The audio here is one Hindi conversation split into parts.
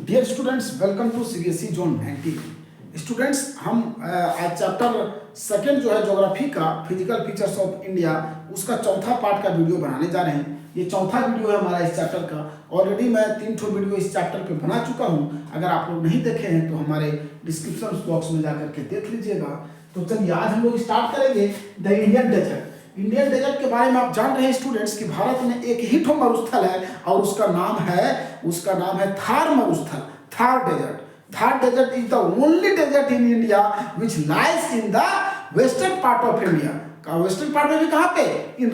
Dear students, welcome to CBSE zone 19। Students, हम आज चैप्टर सेकंड जो है ज्योग्राफी का फिजिकल फीचर्स ऑफ इंडिया, उसका चौथा पार्ट का वीडियो बनाने जा रहे हैं। ये चौथा वीडियो है हमारा इस चैप्टर का। ऑलरेडी मैं 3 ठो वीडियो इस चैप्टर पे बना चुका हूँ। अगर आप लोग नहीं देखे हैं तो हमारे डिस्क्रिप्शन बॉक्स में जाकर के देख लीजिएगा। तो चलिए आज हम लोग स्टार्ट करेंगे the Indian desert. Indian desert के बारे में आप जान रहे हैं स्टूडेंट्स कि भारत में एक ही ठो मरुस्थल है और उसका नाम है थार मरुस्थल, Thar desert. Thar desert is the only desert in India which lies in the western part of India. Western part में भी कहाँ पे? इन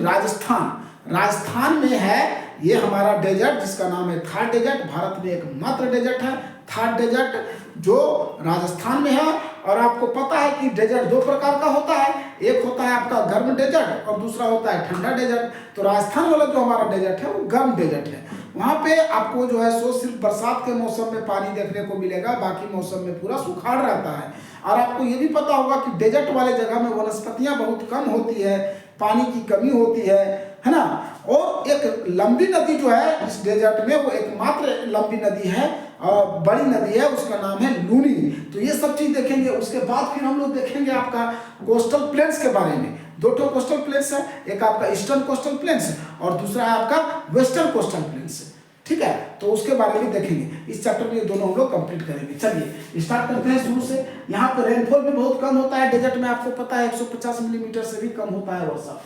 राजस्थान में है ये हमारा डेजर्ट, जिसका नाम है थार डेजर्ट। भारत में एकमात्र डेजर्ट है थार डेजर्ट जो राजस्थान में है। और आपको पता है कि डेजर्ट दो प्रकार का होता है, एक होता है आपका गर्म डेजर्ट और दूसरा होता है ठंडा डेजर्ट। तो राजस्थान वाला जो हमारा डेजर्ट है वो गर्म डेजर्ट है। वहाँ पे आपको जो है सो सिर्फ बरसात के मौसम में पानी देखने को मिलेगा, बाकी मौसम में पूरा सुखाड़ रहता है। और आपको ये भी पता होगा कि डेजर्ट वाले जगह में वनस्पतियाँ बहुत कम होती है, पानी की कमी होती है ना। और एक लंबी नदी जो है इस डेजर्ट में, वो एकमात्र लंबी नदी है और बड़ी नदी है, उसका नाम है लूनी। तो ये सब चीज देखेंगे। उसके बाद फिर हम लोग देखेंगे आपका कोस्टल प्लेन्स के बारे में। दो ठो कोस्टल प्लेन्स है, एक आपका ईस्टर्न कोस्टल प्लेन्स है और दूसरा है आपका वेस्टर्न कोस्टल प्लेन्स है। ठीक है, तो उसके बारे में देखेंगे इस चैप्टर में। ये दोनों हम लोग कंप्लीट करेंगे। चलिए स्टार्ट करते हैं शुरू से। यहाँ पे रेनफॉल भी बहुत कम होता है डेजर्ट में, आपको पता है 150 मिलीमीटर से भी कम होता है वर्षा,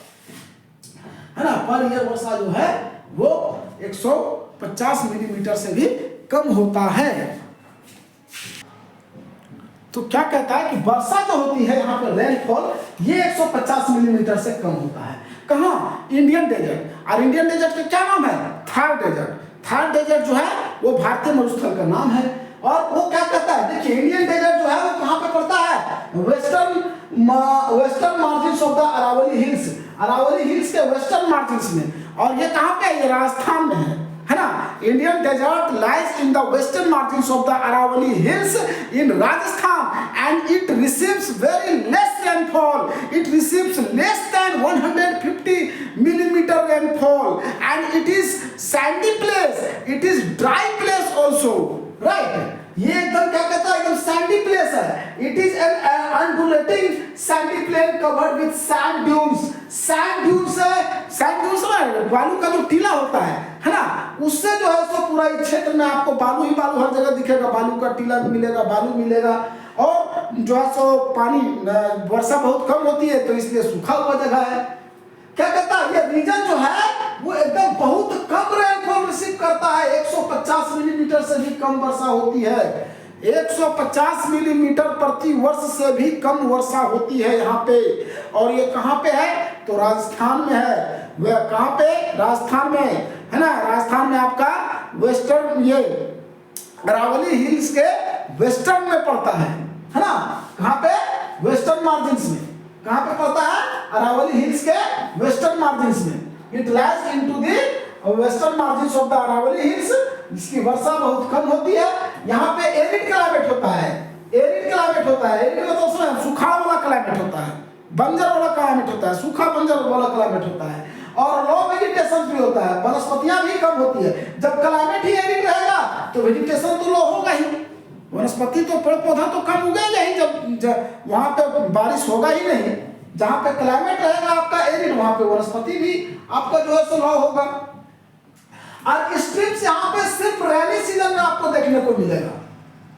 है ना। पर ईयर वर्षा जो है वो 150 मिलीमीटर से भी कम होता है। तो क्या कहता है कि वर्षा जो होती है यहाँ पर रेनफॉल, ये 150 मिलीमीटर से कम होता है। कहाँ? Indian desert. और इंडियन डेजर्ट का क्या नाम है? थार डेजर्ट। थार डेजर्ट जो है वो भारतीय मरुस्थल का नाम है। और वो क्या कहता है, देखिए इंडियन डेजर्ट जो है वो कहाँ पे पड़ता है? Western margin of the Aravali hills, Aravali hills के वेस्टर्न मार्जिन में। और ये कहाँ पे है? ये राजस्थान में है ना। Indian desert lies in the western margin of the Aravali hills in Rajasthan and it receives very less rainfall. It receives less than 150 millimeter rainfall and it is sandy place. It is dry place also, right? ये एकदम क्या कहता है? एकदम सैंडी प्लेस है। It is an undulating sandy plain covered with sand dunes. Sand dunes है, सैंड ड्यून्स में बालू का जो टीला होता है ना, उससे जो है सो पूरा इस क्षेत्र में आपको बालू ही बालू हर जगह दिखेगा। बालू का टीला भी मिलेगा, बालू मिलेगा। और जो है सो पानी, वर्षा बहुत कम होती है तो इसलिए सूखा हुआ जगह है। क्या कहता है? ये रीजन जो है वो एकदम बहुत कम रेनफॉल रिसीव करता है। 150 मिलीमीटर से भी कम वर्षा होती है। 150 मिलीमीटर प्रति वर्ष से भी कम वर्षा होती है यहाँ पे। और ये कहाँ पे है? तो राजस्थान में है। वह कहाँ पे? राजस्थान में, है ना। राजस्थान में आपका वेस्टर्न, ये अरावली हिल्स के वेस्टर्न में पड़ता है ना। कहाँ पे? वेस्टर्न मार्जिन में। कहाँ पे पड़ता है? अरावली हिल्स के वेस्टर्न मार्जिन में। It lies into the western margin of the Aravali hills. इसकी वर्षा बहुत कम होती है। यहाँ पे एरिड क्लाइमेट होता है। एरिड क्लाइमेट होता है। एरिड मतलब सुखाड़ वाला क्लाइमेट होता है, बंजर वाला क्लाइमेट होता है, सूखा बंजर वाला क्लाइमेट होता है। और लो वेजिटेशन भी होता है, वनस्पतियां भी कम होती है। जब क्लाइमेट ही एरिड रहेगा तो वेजिटेशन तो लो होगा ही, वनस्पति तो पेड़ पौधा तो कम उगेगा ही। जब वहां पे बारिश होगा ही नहीं। जहां पे क्लाइमेट रहेगा आपका एरिड, वहां पे वनस्पति भी आपका जो है सो लो होगा। और स्ट्रिप्स यहाँ पे सिर्फ रेनी सीजन में आपको देखने को मिलेगा।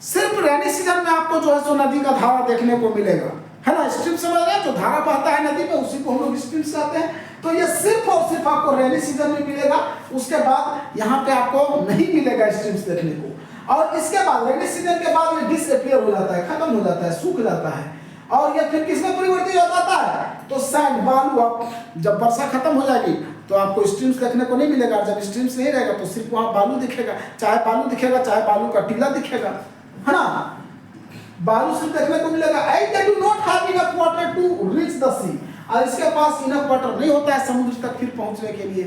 सिर्फ रेनी सीजन में आपको जो है सो नदी का धारा देखने को मिलेगा, है ना। स्ट्रिप समझ रहे हैं? जो धारा बहता है नदी में उसी को हम लोग स्ट्रिप्स कहते हैं। तो ये सिर्फ और सिर्फ आपको रेनी सीजन में मिलेगा। उसके बाद यहाँ पे आपको नहीं मिलेगा स्ट्रिप्स देखने को। और इसके बाद रेनी सीजन के बाद ये डिसअपीयर हो जाता है, खत्म हो जाता है, सूख जाता है। और ये फिर किसमें परिवर्तित हो जाता है? तो सैंड, बालू। आप जब वर्षा खत्म हो जाएगी तो आपको स्ट्रीम्स देखने को नहीं मिलेगा। जब स्ट्रीम्स नहीं रहेगा तो सिर्फ वहाँ बालू दिखेगा, चाहे बालू दिखेगा चाहे बालू का टीला दिखेगा, है ना। बालू सिर्फ देखने को मिलेगा। And they do not have enough water to reach the sea. और इसके पास इनफ वाटर नहीं होता है समुद्र तक फिर पहुंचने के लिए।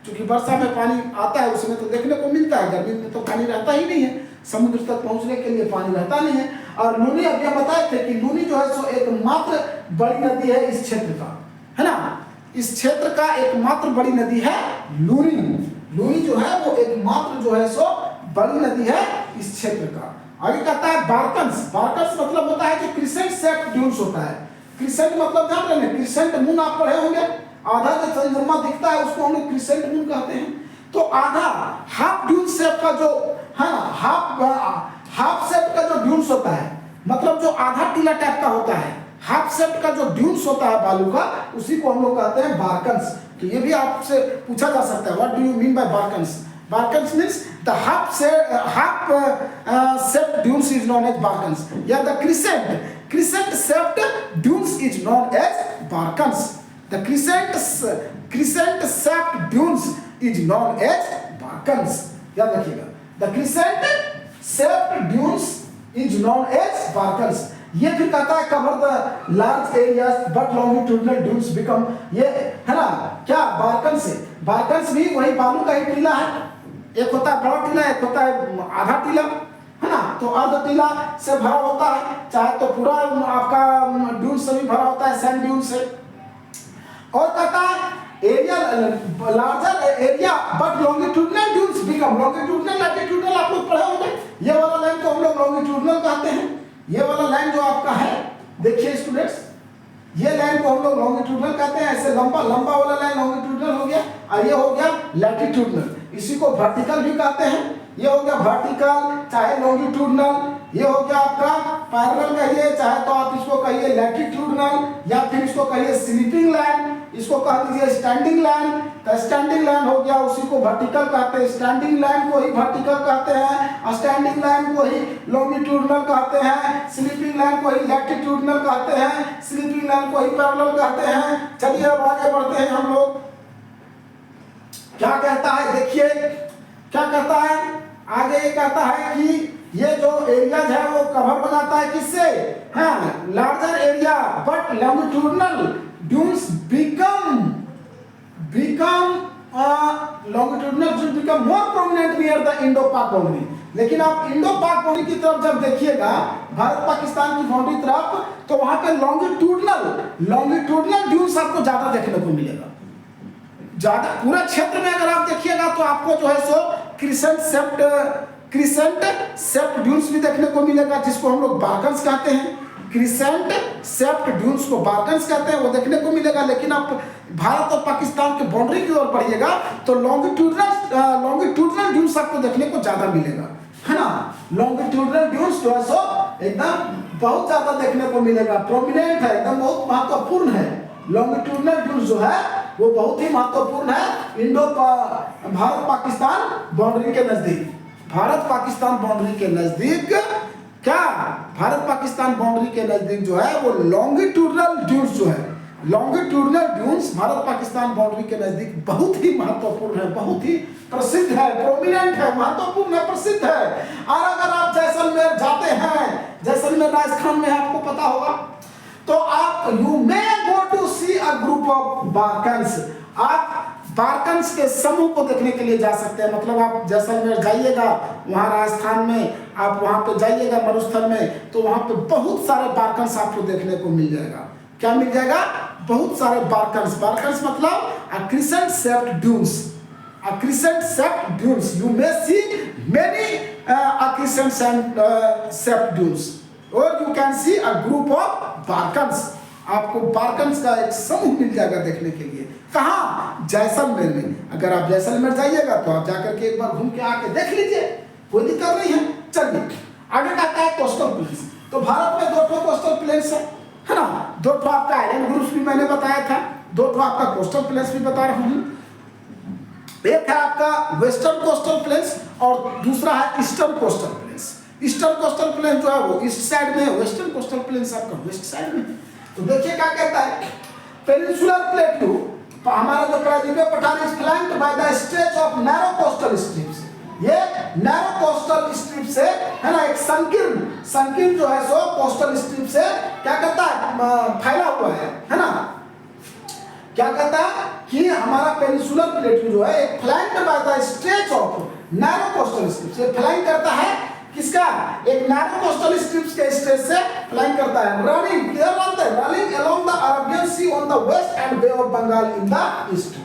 क्योंकि वर्षा में पानी आता है उसमें तो देखने को मिलता है, गर्मी में तो पानी रहता ही नहीं है। समुद्र तक पहुंचने के लिए पानी रहता नहीं है। और लूनी, अब यह बताए थे कि लूनी जो है सो एकमात्र बड़ी नदी है इस क्षेत्र का, है ना। इस क्षेत्र का एकमात्र बड़ी नदी है लूनी। लूनी जो है वो एकमात्र जो है सो बड़ी नदी है इस क्षेत्र का। आगे कहता है बार्कन्स। बार्कन्स मतलब होता है कि क्रिसेंट शेप ड्यून्स होता है। क्रिसेंट मतलब जान रहे हैं, क्रिसेंट मून आप पढ़े होंगे, आधा जो चंद्रमा दिखता है उसको हम लोग क्रिसेंट मून कहते हैं। तो आधा हाफ ड्यून शेप का जो है ना, हाफ शेप का जो ड्यून्स होता है, मतलब जो आधा टीला टाइप का होता है, हाफ शेप का जो ड्यून्स होता है बालू का, उसी को हम लोग कहते हैं बार्कन्स। तो ये भी आपसे पूछा जा सकता है, what do you mean by barchans? Barkans means the half shaped dunes is known as Barkans. Yeah, the crescent shaped dunes is known as Barkans. The crescent shaped dunes is known as Barkans. याद रखिएगा, the crescent shaped dunes is known as Barkans. ये फिर कहता है cover the large areas but longitudinal dunes become, ये है ना क्या बार्कन से। बार्कन्स भी वही बालू का ही टीला है, एक होता है बड़ा टीला, एक होता है आधा टीला, है ना। तो अर्ध टीला से भरा होता है, चाहे तो पूरा आपका ड्यून से भी भरा होता है, सैंड ड्यून से। और कहता है area larger area but longitudinal dunes become, longitudinal latitudinal आप लोग पढ़े होंगे, ये वाला लाइन को हम लोग लॉन्गिट्यूडनल कहते हैं। ये वाला लाइन जो आपका है, देखिए स्टूडेंट्स, ये लाइन को हम लोग लॉन्गिट्यूडनल कहते हैं। ऐसे लंबा लंबा वाला लाइन लॉन्गिट्यूडनल हो गया, और ये हो गया लैटिट्यूडनल। इसी को वर्टिकल भी कहते हैं। ये हो गया वर्टिकल, चाहे लॉन्गिट्यूडनल। ये हो गया आपका पैरेलल कहिए, चाहे तो आप इसको कहिए लैटिट्यूडनल, या फिर इसको कहिए स्लीपिंग लाइन, इसको कह दीजिए स्टैंडिंग लाइन। तो स्टैंडिंग लाइन हो गया, उसी को वर्टिकल कहते हैं। स्टैंडिंग लाइन को ही वर्टिकल कहते हैं, स्टैंडिंग लाइन को ही लॉन्गिट्यूडनल कहते हैं, स्लीपिंग लाइन को ही लैटिट्यूडनल कहते हैं, स्लीपिंग लाइन को ही पैरेलल कहते हैं। चलिए अब आगे बढ़ते हैं हम लोग। क्या कहता है, देखिए क्या कहता है आगे। ये कहता है कि ये जो एरियाज है वो कवर हो जाता है किससे, हाँ, larger area but longitudinal dunes longitudinal dunes become more prominent near the Indo-Pak boundary। लेकिन आप इंडो-पाक बाउंड्री की तरफ जब देखिएगा, भारत पाकिस्तान की बाउंड्री तरफ, तो वहां पे लॉन्गिट्यूडनल ड्यून्स आपको ज्यादा देखने को मिलेगा। ज्यादा पूरा क्षेत्र में अगर आप देखिएगा तो आपको जो है सो क्रिसेंट शेप्ड ड्यून्स भी देखने को मिलेगा, जिसको हम लोग बार्कन्स कहते हैं। क्रिसेंट शेप्ड ड्यून्स को बार्कन्स कहते हैं, वो देखने को मिलेगा। लेकिन आप भारत और पाकिस्तान के बाउंड्री की ओर बढ़िएगा तो लॉन्गिट्यूडनल ड्यून्स आपको देखने को ज्यादा मिलेगा, है ना। लॉन्गिट्यूडनल ड्यून्स जो है सो एकदम बहुत ज्यादा देखने को मिलेगा, प्रोमिनेंट है, एकदम बहुत महत्वपूर्ण है। लॉन्गिट्यूडनल ड्यून्स जो है वो बहुत ही महत्वपूर्ण है भारत पाकिस्तान बाउंड्री के नजदीक। भारत पाकिस्तान बाउंड्री के नजदीक क्या, भारत पाकिस्तान बाउंड्री के नजदीक जो है वो लॉन्गिट्यूडनल ड्यून्स जो है, longitudinal dunes Bharat Pakistan boundary के नजदीक बहुत ही महत्वपूर्ण है, बहुत ही प्रसिद्ध है, प्रोमिनेंट है, महत्वपूर्ण है, प्रसिद्ध है। और अगर आप जैसलमेर जाते हैं, जैसलमेर राजस्थान में आपको पता होगा, तो आप you may go to see a group of barchans. आप बार्कन्स के समूह को देखने के लिए जा सकते हैं। मतलब आप जैसलमेर जाइएगा, वहाँ राजस्थान में आप वहाँ पे जाइएगा मरुस्थल में, तो वहाँ पे बहुत सारे बार्कन्स आपको देखने को मिल जाएगा। क्या मिल जाएगा? बहुत सारे बार्कन्स। बार्कन्स मतलब a crescent shaped dunes, a crescent shaped dunes, you may see many a crescent shaped dunes, or you can see a group of बार्कन्स। आपको बार्कन्स का एक समूह मिल जाएगा देखने के लिए। कहाँ? जैसलमेर में। अगर आप जैसलमेर जाइएगा तो आप जाकर के एक बार घूम के आके देख लीजिए, कोई दिक्कत नहीं है। चलिए आगे कहता है कोस्टल प्लेन्स। तो भारत में 2 कोस्टल प्लेन्स है ना, 2 आपका आइलैंड ग्रुप्स भी मैंने बताया था, 2 आपका कोस्टल प्लेन्स भी बता रहा हूँ। एक है आपका वेस्टर्न कोस्टल प्लेन्स और दूसरा है eastern coastal planes. Eastern coastal plane जो है वो ईस्ट साइड में है, वेस्टर्न कोस्टल प्लेन्स आपका वेस्ट साइड में है। तो देखिए क्या कहता है, पेनिनसुलर प्लेटू हमारा जो प्रायद्वीपीय पठार is flanked by the stretch of narrow coastal strips. ये नैरो कोस्टल स्ट्रिप से है ना, एक संकीर्ण जो है सो कोस्टल स्ट्रिप से क्या कहता है, फैला हुआ है ना। क्या कहता है कि हमारा पेनिनसुलर प्लेटू जो है एक flanked by the stretch of narrow coastal strips, ये फ्लैंक करता है किसका? एक नैरो कोस्टल स्ट्रिप्स के स्ट्रेच से फ्लैंक करता है। रनिंग किधर बनता है? Running along the Arabian Sea on the west and Bay of Bengal in the east.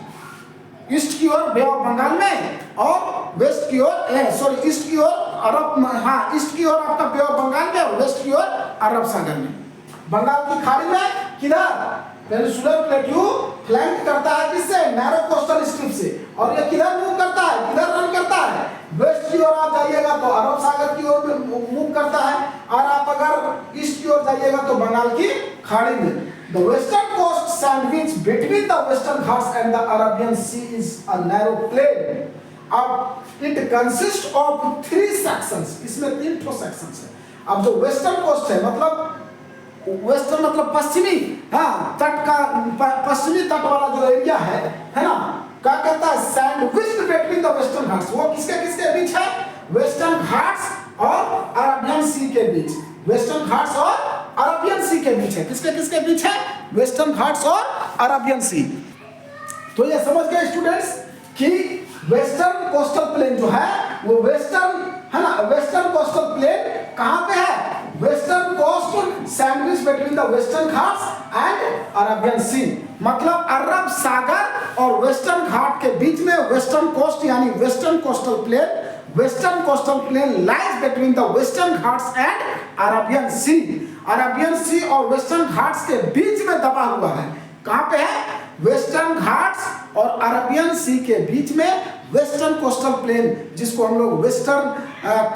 East की ओर बे ऑफ बंगाल में और वेस्ट की ओर सॉरी ईस्ट की ओर अरब, हाँ ईस्ट की ओर आपका बे ऑफ बंगाल में और वेस्ट की ओर अरब सागर में। बंगाल की खाड़ी में किधर पेनिनसुलर प्लेट्यू फ्लैंक करता है किससे, नैरो कोस्टल स्ट्रिप से, और ये किधर मूव करता है, किधर रन करता है, वेस्ट की ओर आप जाइएगा तो अरब सागर की ओर मूव करता है, और आप अगर ईस्ट की ओर जाइएगा तो बंगाल की खाड़ी में। The western coast sandwich between the Western Ghats and the Arabian Sea is a narrow plain. अब it consists of 3 sections, इसमें 3 ठो sections है। अब जो western coast है मतलब वेस्टर्न मतलब पश्चिमी, हाँ तट का पश्चिमी तट वाला जो एरिया है ना, क्या कहता है sandwiched between the western Ghats, वो किसके किसके बीच है, वेस्टर्न घाट्स और अरेबियन सी के बीच, वेस्टर्न घाट्स और अरेबियन सी के बीच है, किसके किसके बीच है, वेस्टर्न घाट्स और अरेबियन सी। तो ये समझ गए स्टूडेंट्स कि वेस्टर्न कोस्टल प्लेन जो है वो वेस्टर्न है ना, वेस्टर्न कोस्टल प्लेन कहां पे है, western coast sandwich between the western Ghats and Arabian Sea, मतलब अरब सागर और वेस्टर्न घाट के बीच में वेस्टर्न कोस्ट यानी western coastal plain, western coastal plain lies between the western Ghats and Arabian Sea, Arabian Sea और वेस्टर्न घाट्स के बीच में दबा हुआ है, कहां पे है, वेस्टर्न घाट्स और अरेबियन सी के बीच में वेस्टर्न कोस्टल प्लेन, जिसको हम लोग वेस्टर्न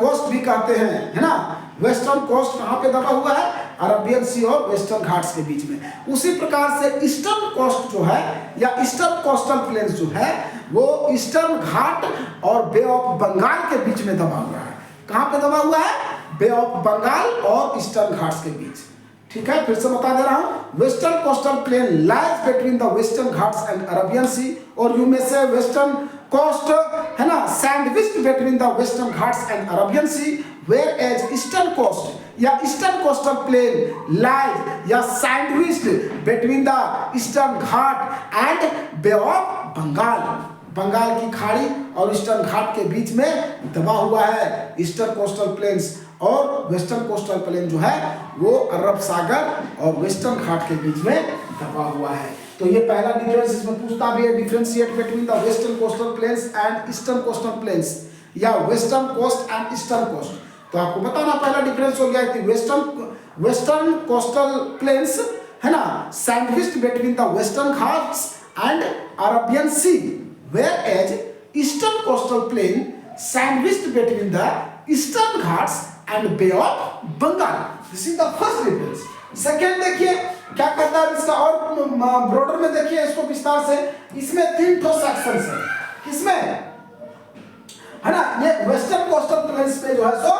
कोस्ट भी कहते हैं, है ना, वेस्टर्न कोस्ट कहां पे दबा हुआ है, अरेबियन सी और वेस्टर्न घाट्स के बीच में। उसी प्रकार से ईस्टर्न कोस्ट जो है या ईस्टर्न कोस्टल प्लेन जो है वो ईस्टर्न घाट और बे ऑफ बंगाल के बीच में दबा हुआ है, कहां पे दबा हुआ है, बे ऑफ बंगाल और ईस्टर्न घाट्स के बीच। ठीक है, फिर से बता दे रहा हूं, western coastal plain lies between the western Ghats and Arabian Sea, और यू में से वेस्टर्न कोस्ट है ना sandwiched between the western Ghats and Arabian Sea, whereas eastern coast या ईस्टर्न कोस्टल प्लेन लाइज या sandwiched between the Eastern Ghat and Bay of Bengal, Bengal की खाड़ी और ईस्टर्न घाट के बीच में दबा हुआ है ईस्टर्न कोस्टल प्लेन्स, और वेस्टर्न कोस्टल प्लेन जो है वो अरब सागर और वेस्टर्न घाट के बीच में दबा हुआ है। तो ये पहला डिफरेंस इसमें पूछता भी है, differentiate between the western coastal plains and eastern coastal plains या western coast and eastern coast. तो आपको बताना पहला डिफरेंस हो गया कि वेस्टर्न कोस्टल प्लेन्स है ना sandwiched between the western Ghats and Arabian Sea, whereas eastern coastal plain sandwiched between the eastern Ghats and Bay of Bengal. This is the first difference. Second देखिए क्या करता है इसका, और ब्रॉडर में देखिए इसको विस्तार से, इसमें 3 ठो सेक्शंस है, किसमें है ना, ये वेस्टर्न कोस्टल प्लेन्स पे जो है सो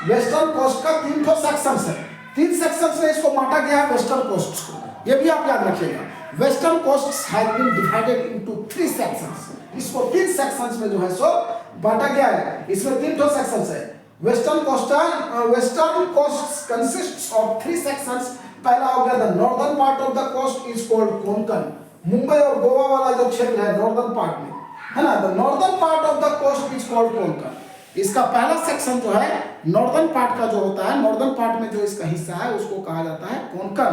वेस्टर्न कोस्ट का 3 ठो सेक्शंस है, 3 सेक्शंस में इसको बांटा गया है वेस्टर्न कोस्ट को, ये भी आप याद रखिएगा, western coast has been divided into 3 sections, इसको 3 सेक्शंस में जो है सो बांटा गया है, इसमें 3 ठो सेक्शंस है। Western coast consists of 3 sections. पहला हो गया the northern part of the coast is called Konkan, Mumbai और गोवा वाला जो क्षेत्र है नॉर्दर्न पार्ट में है ना, the northern part of the coast is called Konkan. इसका पहला सेक्शन जो है नॉर्दर्न पार्ट का जो होता है, नॉर्दर्न पार्ट में जो इसका हिस्सा है उसको कहा जाता है Konkan.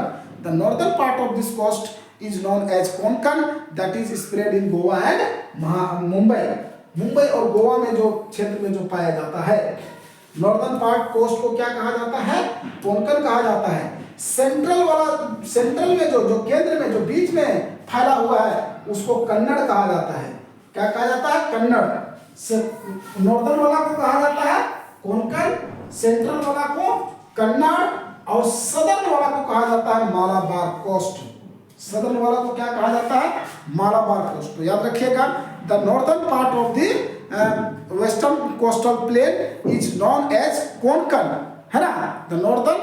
The northern part of this coast is known as Konkan, that is spread in Goa and Mumbai. Mumbai और गोवा में जो क्षेत्र में जो पाया जाता है नॉर्दर्न पार्ट कोस्ट को क्या कहा जाता है, कोंकण कहा जाता है। सेंट्रल में जो केंद्र में जो बीच में फैला हुआ है उसको कन्नड़ कहा जाता है। क्या कहा जाता है, कन्नड़। नॉर्दर्न वाला को कहा जाता है कोंकण, सेंट्रल वाला को कन्नड़ और सदर्न वाला को कहा जाता है मालाबार कोस्ट। सदर्न वाला को क्या कहा जाता है, मालाबार कोस्ट। तो याद रखिएगा, the northern part of the western coastal plain is known as Konkan, है ना। The northern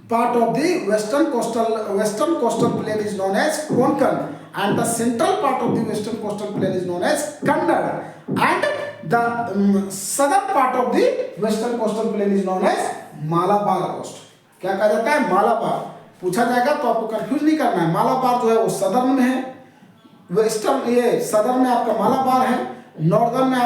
part of the western coastal plain is known as Konkan, and the central part of the western coastal plain is known as Kannada, and the southern part of the western coastal plain is known as Malabar coast। क्या कहा जाता है, मालाबार। पूछा जाएगा तो आपको कंफ्यूज नहीं करना है, मालाबार जो है वो सदर्न में है, वेस्टर्न ये सदर्न में आपका मालाबार है, नॉर्दर्न में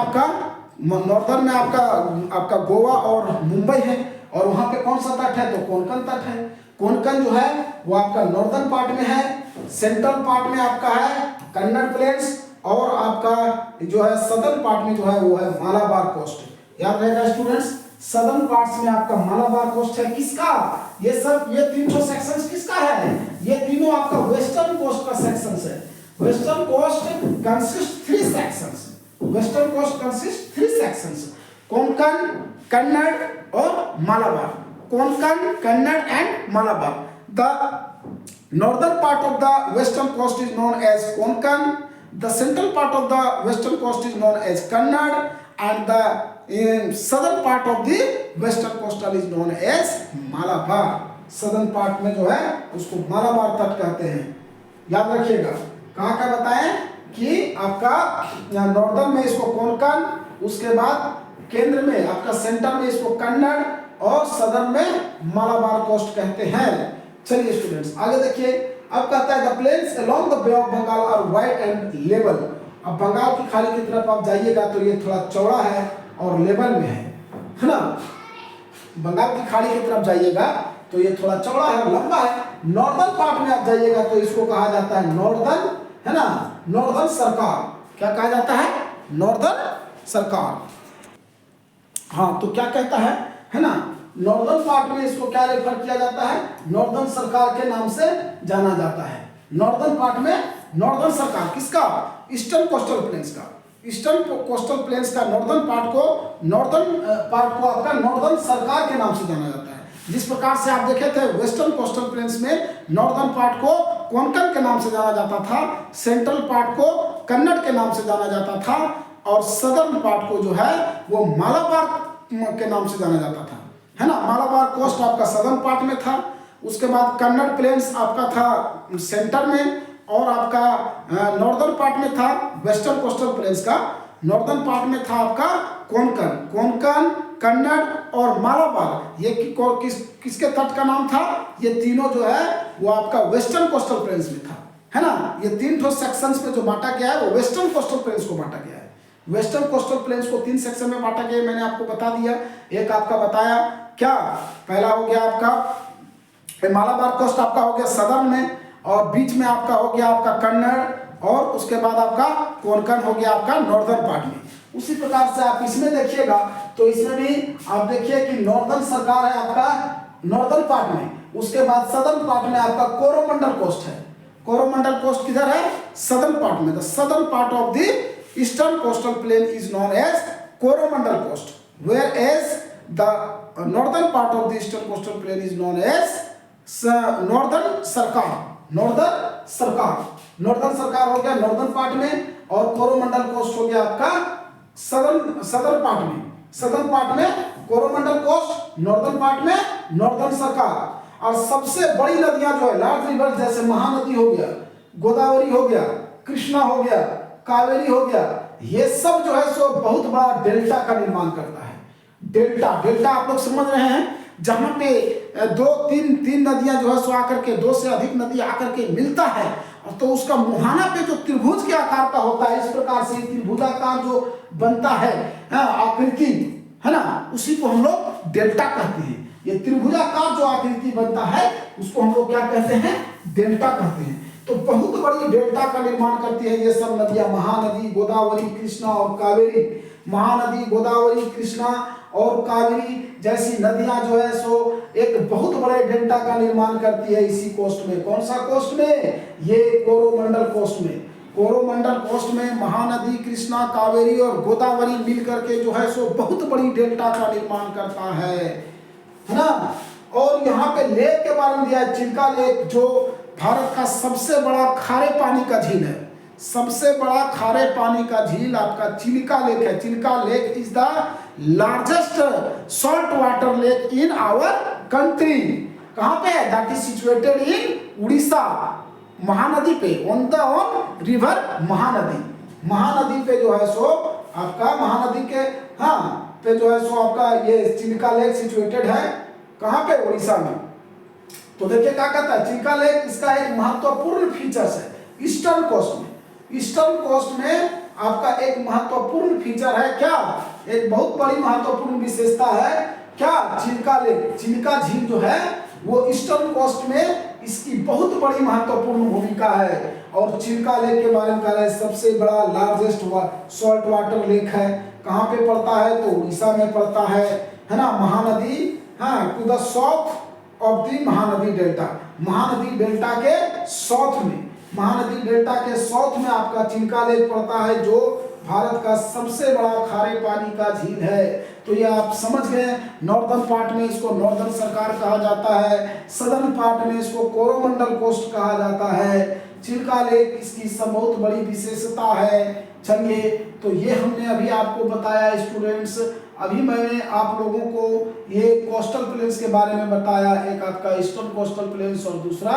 आपका गोवा और मुंबई है, और वहां पे कौन सा तट है, तो कोंकण तट है। कोंकण जो है वो आपका नॉर्दर्न पार्ट में है, सेंट्रल पार्ट में आपका है कन्नड़ प्लेन्स, और आपका जो है सदर्न पार्ट में जो है वो है मालाबार कोस्ट। याद रहेगा स्टूडेंट्स, सदर्न पार्ट्स में आपका मालाबार कोस्ट है किसका, ये तीन ठो सेक्शंस किसका है, ये तीनों आपका वेस्टर्न कोस्ट का सेक्शंस है। Western coast consist three sections, western coast consist three sections, Konkan, Kannada और Malabar. Konkan, Kannada and Malabar. The northern part of the western coast is known as Konkan, the central part of the western coast is known as Kannada, and the southern part of the western coastal is known as Malabar। southern part में जो है उसको मालाबार तट कहते हैं। याद रखिएगा, कहाँ का बताएं कि आपका नॉर्दर्न में इसको कोंकण, उसके बाद केंद्र में आपका सेंटर में इसको कन्नड़ और सदर्न में मालाबार कोस्ट कहते हैं। चलिए स्टूडेंट्स आगे देखिए, अब कहता है the plains along the Bay of Bengal are wide and level. अब बंगाल की खाड़ी की तरफ आप जाइएगा तो ये थोड़ा चौड़ा है और लेवल में है ना। बंगाल की खाड़ी की तरफ जाइएगा तो ये थोड़ा चौड़ा है और लंबा है। नॉर्दर्न पार्ट में आप जाइएगा तो इसको कहा जाता है नॉर्दर्न, है ना, नॉर्दर्न सरकार। क्या कहा जाता है, नॉर्दर्न सरकार। हाँ, तो क्या कहता है ना, नॉर्दर्न पार्ट में इसको क्या रेफर किया जाता है, नॉर्दर्न सरकार के नाम से जाना जाता है। नॉर्दर्न पार्ट में नॉर्दर्न सरकार किसका, ईस्टर्न कोस्टल प्लेन्स का। ईस्टर्न कोस्टल प्लेन्स का नॉर्दर्न पार्ट को आपका नॉर्दर्न सरकार के नाम से जाना जाता है। जिस प्रकार से आप देखे थे वेस्टर्न कोस्टल प्लेन्स में नॉर्दर्न पार्ट को कोंकण के नाम से जाना जाता था, सेंट्रल पार्ट को कन्नड़ के नाम से जाना जाता था, और सदर्न पार्ट को जो है वो मालाबार के नाम से जाना जाता था, है ना। मालाबार कोस्ट आपका सदर्न पार्ट में था, उसके बाद कन्नड़ प्लेन्स आपका था सेंटर में, और आपका नॉर्दर्न पार्ट में था वेस्टर्न कोस्टल प्लेन्स का नॉर्दर्न पार्ट में था आपका कोंकण, कन्नड़ और मालाबार। ये किसके तट का नाम था, ये तीनों जो है वो आपका वेस्टर्न कोस्टल प्लेन्स में था, है ना। ये तीन ठो सेक्शंस में जो बांटा गया है वो वेस्टर्न कोस्टल प्लेन्स को बांटा गया है। वेस्टर्न कोस्टल प्लेन्स को तीन सेक्शन में बांटा गया, मैंने आपको बता दिया। एक आपका बताया क्या, पहला हो गया आपका मालाबार कोस्ट आपका हो गया सदर्न में, और बीच में आपका हो गया आपका कन्नड़, और उसके बाद आपका कोंकण हो गया आपका नॉर्दर्न पार्ट में। उसी प्रकार से आप इसमें देखिएगा तो इसमें भी आप देखिए कि नॉर्दर्न सरकार है आपका नॉर्दर्न पार्ट में, उसके बाद सदर्न पार्ट में आपका कोरोमंडल कोस्ट है। कोरोमंडल कोस्ट किधर है, सदर्न पार्ट में। The southern part of the eastern coastal plain is known as Coromandel coast, whereas the northern part of the eastern coastal plain is known as northern सरकार। नॉर्दर्न सरकार हो गया नॉर्दर्न पार्ट में, और कोरोमंडल कोस्ट हो गया आपका सदर्न पार्ट में। सदर्न पार्ट में कोरोमंडल कोस्ट, नॉर्दर्न पार्ट में नॉर्दर्न सरकार। और सबसे बड़ी नदियां जो है लार्ज रिवर, जैसे महानदी हो गया, गोदावरी हो गया, कृष्णा हो गया, कावेरी हो गया, ये सब जो है सो बहुत बड़ा डेल्टा का निर्माण करता है। डेल्टा आप लोग समझ रहे हैं, जहां पे तीन नदियां जो है सो आकर के, दो से अधिक नदी आकर के मिलता है, तो उसका मुहाना पे जो त्रिभुज के आकार का होता है, इस प्रकार से त्रिभुजाकार जो बनता है आकृति, है ना, उसी को हम लोग डेल्टा कहते हैं। ये त्रिभुजाकार जो आकृति बनता है उसको हम लोग क्या कहते हैं, डेल्टा कहते हैं। तो बहुत बड़ी डेल्टा का निर्माण करती है ये सब नदियां, महानदी, गोदावरी, कृष्णा और कावेरी। महानदी, गोदावरी, कृष्णा और कावेरी जैसी नदियां जो है सो एक बहुत बड़े डेल्टा का निर्माण करती है इसी कोस्ट में। कौन सा कोस्ट में, ये कोरोमंडल कोस्ट में। कोरोमंडल कोस्ट में महानदी, कृष्णा, कावेरी और गोदावरी मिल करके जो है सो बहुत बड़ी डेल्टा का निर्माण करता है ना। और यहाँ पे लेक के बारे में दिया है, चिल्का लेक, जो भारत का सबसे बड़ा खारे पानी का झील है। सबसे बड़ा खारे पानी का झील आपका चिल्का लेक है। Chilka lake is the largest salt water lake in our country. कहाँ पे है, that is situated in Orissa, Mahanadi पे, ऑन रिवर महानदी पे जो है सो आपका महानदी के पे जो है सो आपका ये चिल्का लेक सिचुएटेड है। कहाँ पे, उड़ीसा में। तो देखिए क्या कहता है, चिल्का लेक इसका एक महत्वपूर्ण फीचर्स है ईस्टर्न कोस्ट में। ईस्टर्न कोस्ट में आपका एक महत्वपूर्ण फीचर है क्या, एक बहुत बड़ी महत्वपूर्ण विशेषता है क्या, चिल्का लेक। चिल्का झील जो है वो ईस्टर्न कोस्ट में इसकी बहुत बड़ी महत्वपूर्ण भूमिका है। और चिल्का लेक के बारे में कह रहे हैं, सबसे बड़ा लार्जेस्ट सॉल्ट वाटर लेक है। कहाँ पे पड़ता है? तो उड़ीसा में पड़ता है ना। महानदी, हाँ, to the south of the Mahanadi delta, Mahanadi delta के साउथ में, महानदी डेल्टा के साउथ में आपका चिल्का लेक पड़ता है, जो भारत का सबसे बड़ा खारे पानी का झील है। तो ये आप समझ गए, नॉर्दर्न पार्ट में इसको नॉर्दर्न सरकार कहा जाता है, सदर्न पार्ट में इसको कोरोमंडल कोस्ट कहा जाता है। चिल्का लेक इसकी सब बहुत बड़ी विशेषता है। चलिए, तो ये हमने अभी आपको बताया स्टूडेंट्स। अभी मैंने आप लोगों को ये कोस्टल प्लेन्स के बारे में बताया, एक आपका ईस्टर्न कोस्टल प्लेन्स और दूसरा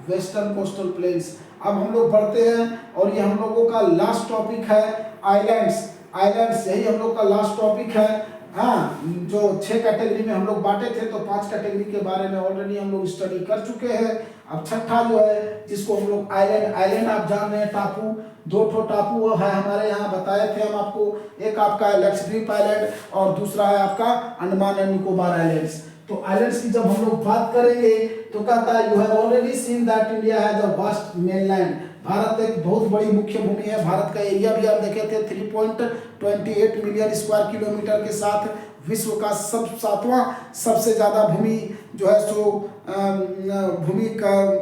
वेस्टर्न कोस्टल प्लेन्स। अब हम लोग बढ़ते हैं और ये हम लोगों का लास्ट टॉपिक है आइलैंड्स। आइलैंड्स यही हम लोग का लास्ट टॉपिक है। हाँ, जो 6 कैटेगरी में हम लोग बांटे थे, तो 5 कैटेगरी के बारे में ऑलरेडी हम लोग स्टडी कर चुके हैं। अब छठा जो है, जिसको हम लोग आइलैंड, आइलैंड आप जान रहे हैं, टापू, 2 ठो टापू है हमारे यहाँ, बताए थे हम आपको। एक आपका है लक्षद्वीप आइलैंड और दूसरा है आपका अंडमान एंड निकोबार आइलैंड्स। तो आइलैंड्स की जब हम लोग बात करेंगे तो कहता है, you have already seen that India has a vast mainland. Bharat एक बहुत बड़ी मुख्य भूमि है। भारत का एरिया भी आप देखे थे 3.28 मिलियन स्क्वायर किलोमीटर के साथ विश्व का 7वां सबसे ज़्यादा भूमि जो है सो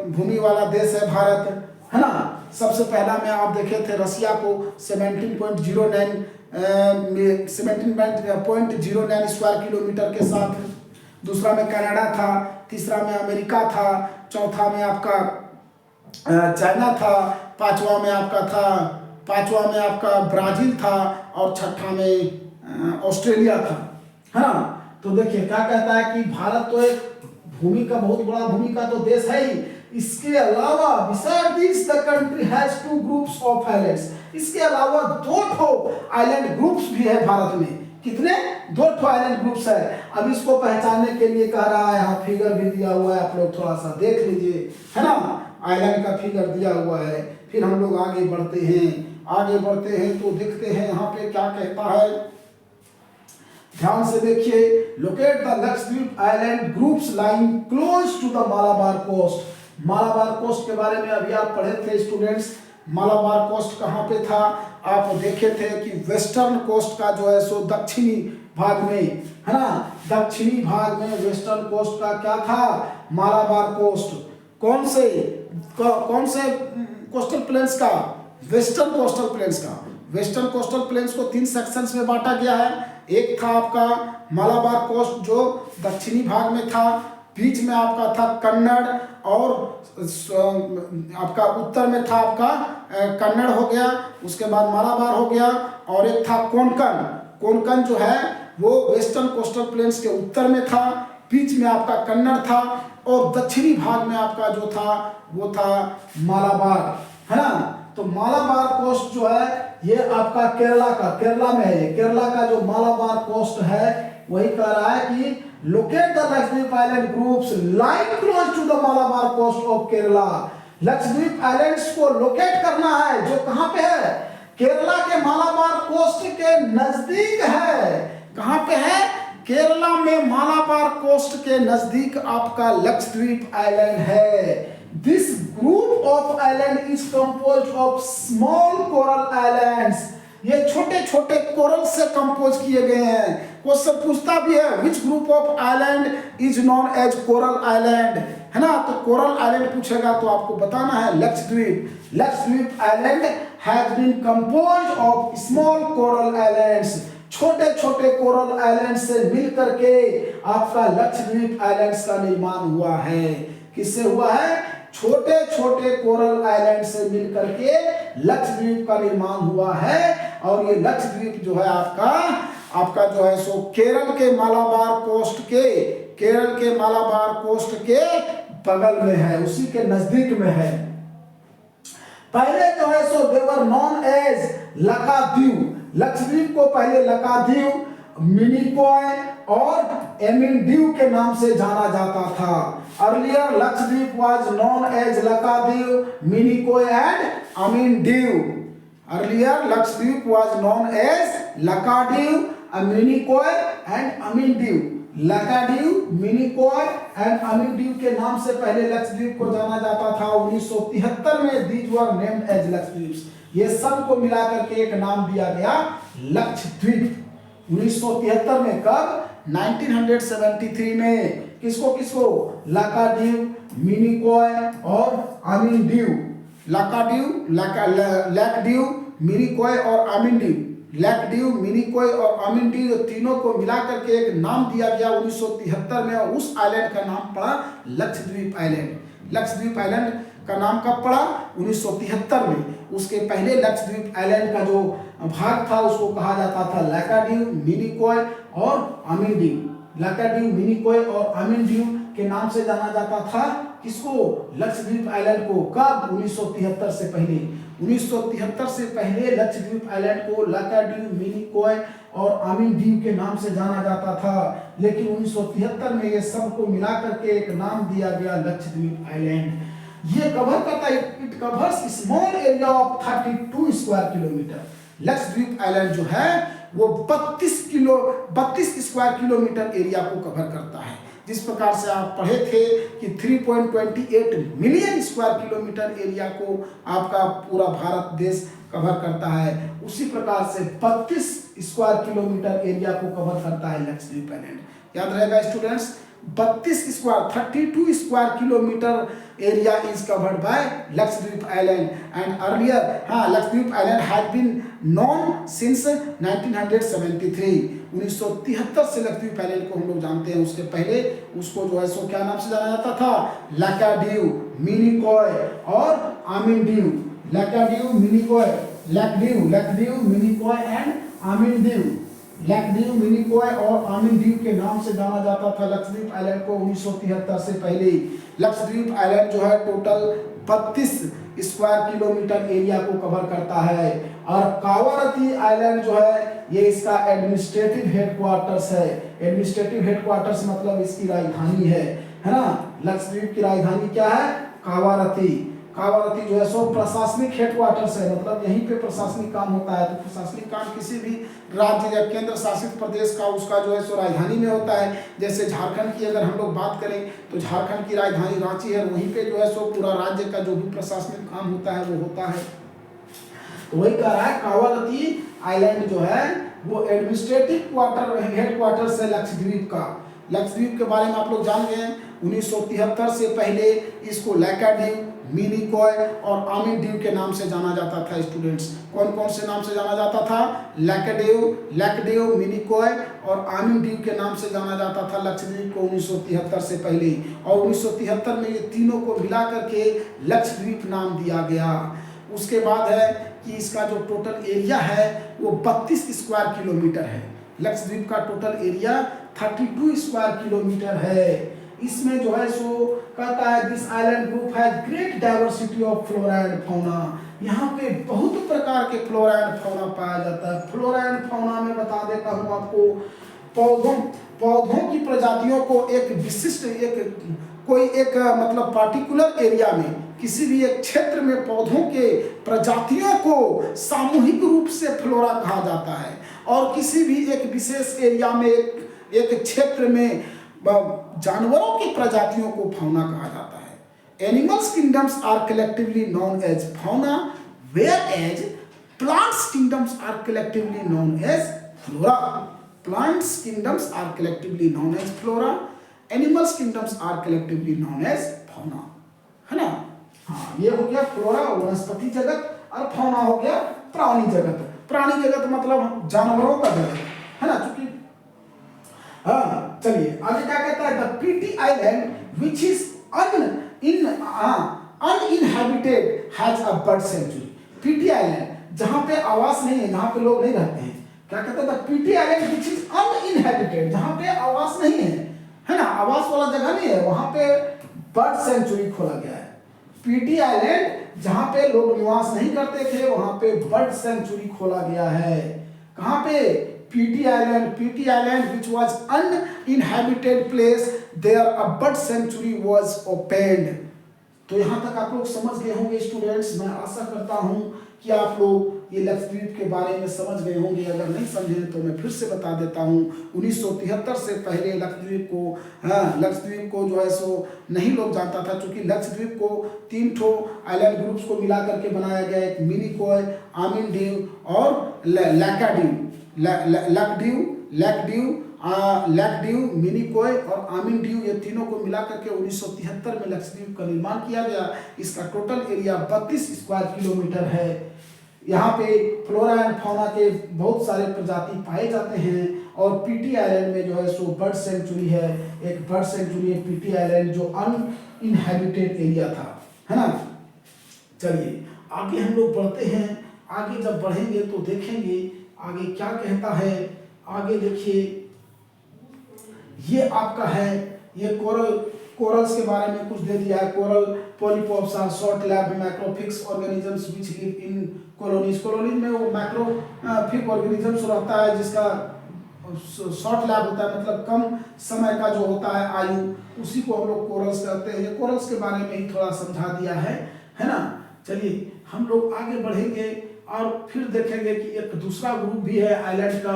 भूमि वाला देश है भारत, है ना। सबसे पहला में आप देखे थे रसिया को 17.09 स्क्वायर किलोमीटर के साथ। दूसरा में कनाडा था, तीसरा में अमेरिका था, चौथा में आपका चाइना था, पांचवा में आपका ब्राजील था और छठा में ऑस्ट्रेलिया था, है ना। तो देखिए क्या कहता है कि भारत तो एक भूमि का बहुत बड़ा भूमि का तो देश है ही। इसके अलावा beside this the country has 2 groups of islands. इसके अलावा 2 ठो आइलैंड ग्रुप्स भी है भारत में। कितने? 2 ठो आइलैंड ग्रुप्स है। अब इसको पहचानने के लिए कह रहा है, यहाँ फिगर भी दिया हुआ है, आप लोग थोड़ा सा देख लीजिए, है ना। आइलैंड का फिगर दिया हुआ है। फिर हम लोग आगे बढ़ते हैं तो देखते हैं यहाँ पे क्या कहता है। ध्यान से देखिए, locate the Lakshadweep island groups lying close to the Malabar coast. Malabar coast के बारे में अभी आप पढ़े थे स्टूडेंट्स। मालाबार कोस्ट कहाँ पे था? आप देखे थे कि वेस्टर्न कोस्ट का जो है सो दक्षिणी भाग में, है ना, दक्षिणी भाग में वेस्टर्न कोस्ट का क्या था? मालाबार कोस्ट। कौन से कोस्टल प्लेन्स का? वेस्टर्न कोस्टल प्लेन्स का। वेस्टर्न कोस्टल प्लेन्स को 3 सेक्शंस में बांटा गया है। एक था आपका मालाबार कोस्ट जो दक्षिणी भाग में था, बीच में आपका था कन्नड़, और आपका उत्तर में था आपका कन्नड़ हो गया, उसके बाद मालाबार हो गया, और एक था कोंकण। कोंकण जो है वो वेस्टर्न कोस्टल प्लेन्स के उत्तर में था, बीच में आपका कन्नड़ था, और दक्षिणी भाग में आपका जो था वो था मालाबार, है ना। तो मालाबार कोस्ट जो है ये आपका केरला में है। केरला का जो मालाबार कोस्ट है वही कह रहा है कि locate the Lakshadweep island groups lying close to the Malabar coast of Kerala. Lakshadweep islands को लोकेट करना है, जो कहां पे है? केरला के मालाबार कोस्ट के नजदीक है। कहां पे है? केरला में मालाबार कोस्ट के नजदीक आपका लक्षद्वीप आइलैंड है। This group of island is composed of small coral islands. ये छोटे छोटे कोरल से कंपोज किए गए हैं। क्वेश्चन पूछता भी है, which group of island is known as coral island, है ना। तो कोरल आइलैंड पूछेगा तो आपको बताना है Lakshadweep. Lakshadweep island has been composed of small coral islands. छोटे छोटे कोरल आइलैंड से मिलकर के आपका लक्षद्वीप आइलैंड्स का निर्माण हुआ है। किससे हुआ है? छोटे छोटे कोरल आइलैंड से मिलकर के लक्षद्वीप का निर्माण हुआ है। और ये लक्षद्वीप जो है आपका जो है सो केरल के मालाबार कोस्ट के बगल में है, उसी के नजदीक में है। पहले जो है सो they were known as Lakshadweep. Lakshadweep को पहले लक्षद्वीप, मिनिकॉय और एमिनड्यू के नाम से जाना जाता था। Earlier Lakshadweep was known as Lakshadweep, Minicoy and Amindivi. Earlier Lakshadweep was known as Lakshadweep, Minicoy and Amindivi. Laccadive, Minicoy and Amindivi के नाम से पहले लक्षद्वीप को जाना जाता था। 1973 में these were named as Lakshadweep. ये सब को मिलाकर के एक नाम दिया गया लक्षद्वीप। 1973 में, कब? 1973 में। किसको किसको? लैकाड्यू, मिनिकॉय और अमीनड्यू। लैकाड्यू, मिनिकॉय और अमीनड्यू। लैकाड्यू, मिनिकॉय और अमीनड्यू तीनों को मिलाकर के एक नाम दिया गया 1973 में, और उस आइलैंड का नाम पड़ा लक्षद्वीप आइलैंड। लक्षद्वीप आइलैंड का नाम कब पड़ा? 1973 में। उसके पहले लक्षद्वीप आइलैंड का जो भाग था उसको कहा जाता था लैकाड्यू, मिनिकॉय और अमीनड्यू। लैकाड्यू, मिनिकॉय और अमीनड्यू के नाम से जाना जाता था किसको? लक्षद्वीप आइलैंड को। कब? 1973 से पहले। 1973 से पहले लक्षद्वीप आइलैंड को लैकाड्यू, मिनिकॉय और अमीनड्यू के नाम से जाना जाता था, लेकिन 1973 में ये सब को मिलाकर के एक नाम दिया गया लक्षद्वीप आइलैंड। ये कवर करता है, it covers small area of 32 square kilometre. Lakshadweep island जो है वो 32 स्क्वायर किलोमीटर एरिया को कवर करता है। जिस प्रकार से आप पढ़े थे कि 3.28 मिलियन स्क्वायर किलोमीटर एरिया को आपका पूरा भारत देश कवर करता है, उसी प्रकार से 32 स्क्वायर किलोमीटर एरिया को कवर करता है लक्षद्वीप आइलैंड। याद रहेगा students, 32 square kilometre area is covered by Lakshadweep Island, and earlier Lakshadweep Island had been known since 1973। 1973 से लक्षद्वीप आइलैंड को हम लोग जानते हैं। उसके पहले उसको जो है सो क्या नाम से जाना जाता था? लैकाड्यू, मिनिकॉय और अमीनड्यू। लैकाड्यू, मिनिकॉय, लैकाड्यू, मिनिकॉय एंड अमीनड्यू। लैकाड्यू, मिनिकॉय और अमीनड्यू के नाम से जाना जाता था लक्षद्वीप आइलैंड को 1973 से पहले। लक्षद्वीप आइलैंड जो है टोटल 32 स्क्वायर किलोमीटर एरिया को कवर करता है, और कावारत्ती आइलैंड जो है ये इसका एडमिनिस्ट्रेटिव हेडक्वार्टर्स है। एडमिनिस्ट्रेटिव हेडक्वार्टर्स मतलब इसकी राजधानी है ना। लक्षद्वीप की राजधानी क्या है? कावारत्ती। कावारत्ती जो है सो प्रशासनिक हेडक्वार्टर्स है, मतलब यहीं पे प्रशासनिक काम होता है। तो प्रशासनिक काम किसी भी राज्य या केंद्र शासित प्रदेश का उसका जो है सो राजधानी में होता है। जैसे झारखंड की अगर हम लोग बात करें तो झारखंड की राजधानी रांची है, वहीं पे जो है सो पूरा राज्य का जो भी प्रशासनिक काम होता है वो होता है। तो वही कह रहा है कावारत्ती आइलैंड जो है वो एडमिनिस्ट्रेटिव हेडक्वार्टर है लक्षद्वीप का। लक्षद्वीप के बारे में आप लोग जान गए। 1973 से पहले इसको लैकाड्यू, मिनिकॉय और अमीनड्यू के नाम से जाना जाता था। स्टूडेंट्स, कौन कौन से नाम से जाना जाता था? लैकाड्यू, मिनिकॉय और अमीनड्यू के नाम से जाना जाता था लक्षद्वीप को 1973 से पहले, और 1973 में ये तीनों को मिला करके लक्षद्वीप नाम दिया गया। उसके बाद है कि इसका जो टोटल एरिया है वो 32 स्क्वायर किलोमीटर है। लक्षद्वीप का टोटल एरिया 32 स्क्वायर किलोमीटर है। इसमें जो है सो कहता है this island group has great diversity of flora and fauna. यहाँ पे बहुत प्रकार के फ्लोरा एंड फौना पाया जाता है। फ्लोरा एंड फौना में बता देता हूँ आपको, पौधों की प्रजातियों को एक विशिष्ट मतलब पार्टिकुलर एरिया में, किसी भी एक क्षेत्र में पौधों के प्रजातियों को सामूहिक रूप से फ्लोरा कहा जाता है, और किसी भी एक विशेष एरिया में एक क्षेत्र में जानवरों की प्रजातियों को फौना कहा जाता है। Animals kingdoms are collectively known as fauna, whereas plants kingdoms are collectively known as flora. Plants kingdoms are collectively known as flora, animals kingdoms are collectively known as fauna, है ना। हाँ, ये हो गया फ्लोरा वनस्पति जगत, और फौना हो गया प्राणी जगत। प्राणी जगत मतलब जानवरों का जगत, है ना। चूंकि हाँ, चलिए आगे क्या कहता है? The Pitti island which is uninhabited has a bird sanctuary. Pitti island जहां पे आवास नहीं है, जहां पे लोग नहीं रहते हैं, क्या कहते हैं? The Pitti island which is uninhabited, जहां पे आवास नहीं है ना, आवास वाला जगह नहीं है, वहां पे बर्ड सेंचुरी खोला गया है। पीटी आइलैंड जहां पे लोग निवास नहीं करते थे, वहां पे बर्ड सेंचुरी खोला गया है। कहां पे? PT island which was uninhabited place, there a bird sanctuary was opened। तो यहाँ तक आप लोग समझ गए होंगे स्टूडेंट्स। मैं आशा करता हूँ कि आप लोग ये लक्षद्वीप के बारे में समझ गए होंगे, अगर नहीं समझे तो मैं फिर से बता देता हूँ। 1973 से पहले लक्षद्वीप को जो है सो नहीं लोग जानता था, क्योंकि लक्षद्वीप को 3 ठो आइलैंड ग्रुप्स को मिला करके बनाया गया, एक मिनिकॉय, आमिनडीव और लैकड्यू, मिनिकॉय और आमिनडीव, ये तीनों को मिला करके 1973 में लक्षद्वीप का निर्माण किया गया। इसका टोटल एरिया 32 स्क्वायर किलोमीटर है। यहाँ पे फ्लोरा एंड फौना के बहुत सारे प्रजाति पाए जाते हैं। और पीटी आइलैंड में जो है सो बर्ड सेंचुरी है, एक बर्ड सेंचुरी है पीटी आइलैंड, जो अनइनहैबिटेड एरिया था, है ना। चलिए आगे हम लोग बढ़ते हैं। आगे जब बढ़ेंगे तो देखेंगे आगे क्या कहता है। आगे देखिए, ये आपका है, ये कोरल्स के बारे में कुछ दे दिया है। Coral polyps are short lived microscopic organisms which live in colonies. Colonies में वो मैक्रोफिक ऑर्गेनिजम्स रहता है जिसका शॉर्ट लैब होता है, मतलब कम समय का जो होता है आयु, उसी को हम लोग कोरल्स कहते हैं। ये कोरल्स के बारे में ही थोड़ा समझा दिया है ना। चलिए हम लोग आगे बढ़ेंगे और फिर देखेंगे कि एक दूसरा ग्रुप भी है आइलैंड का,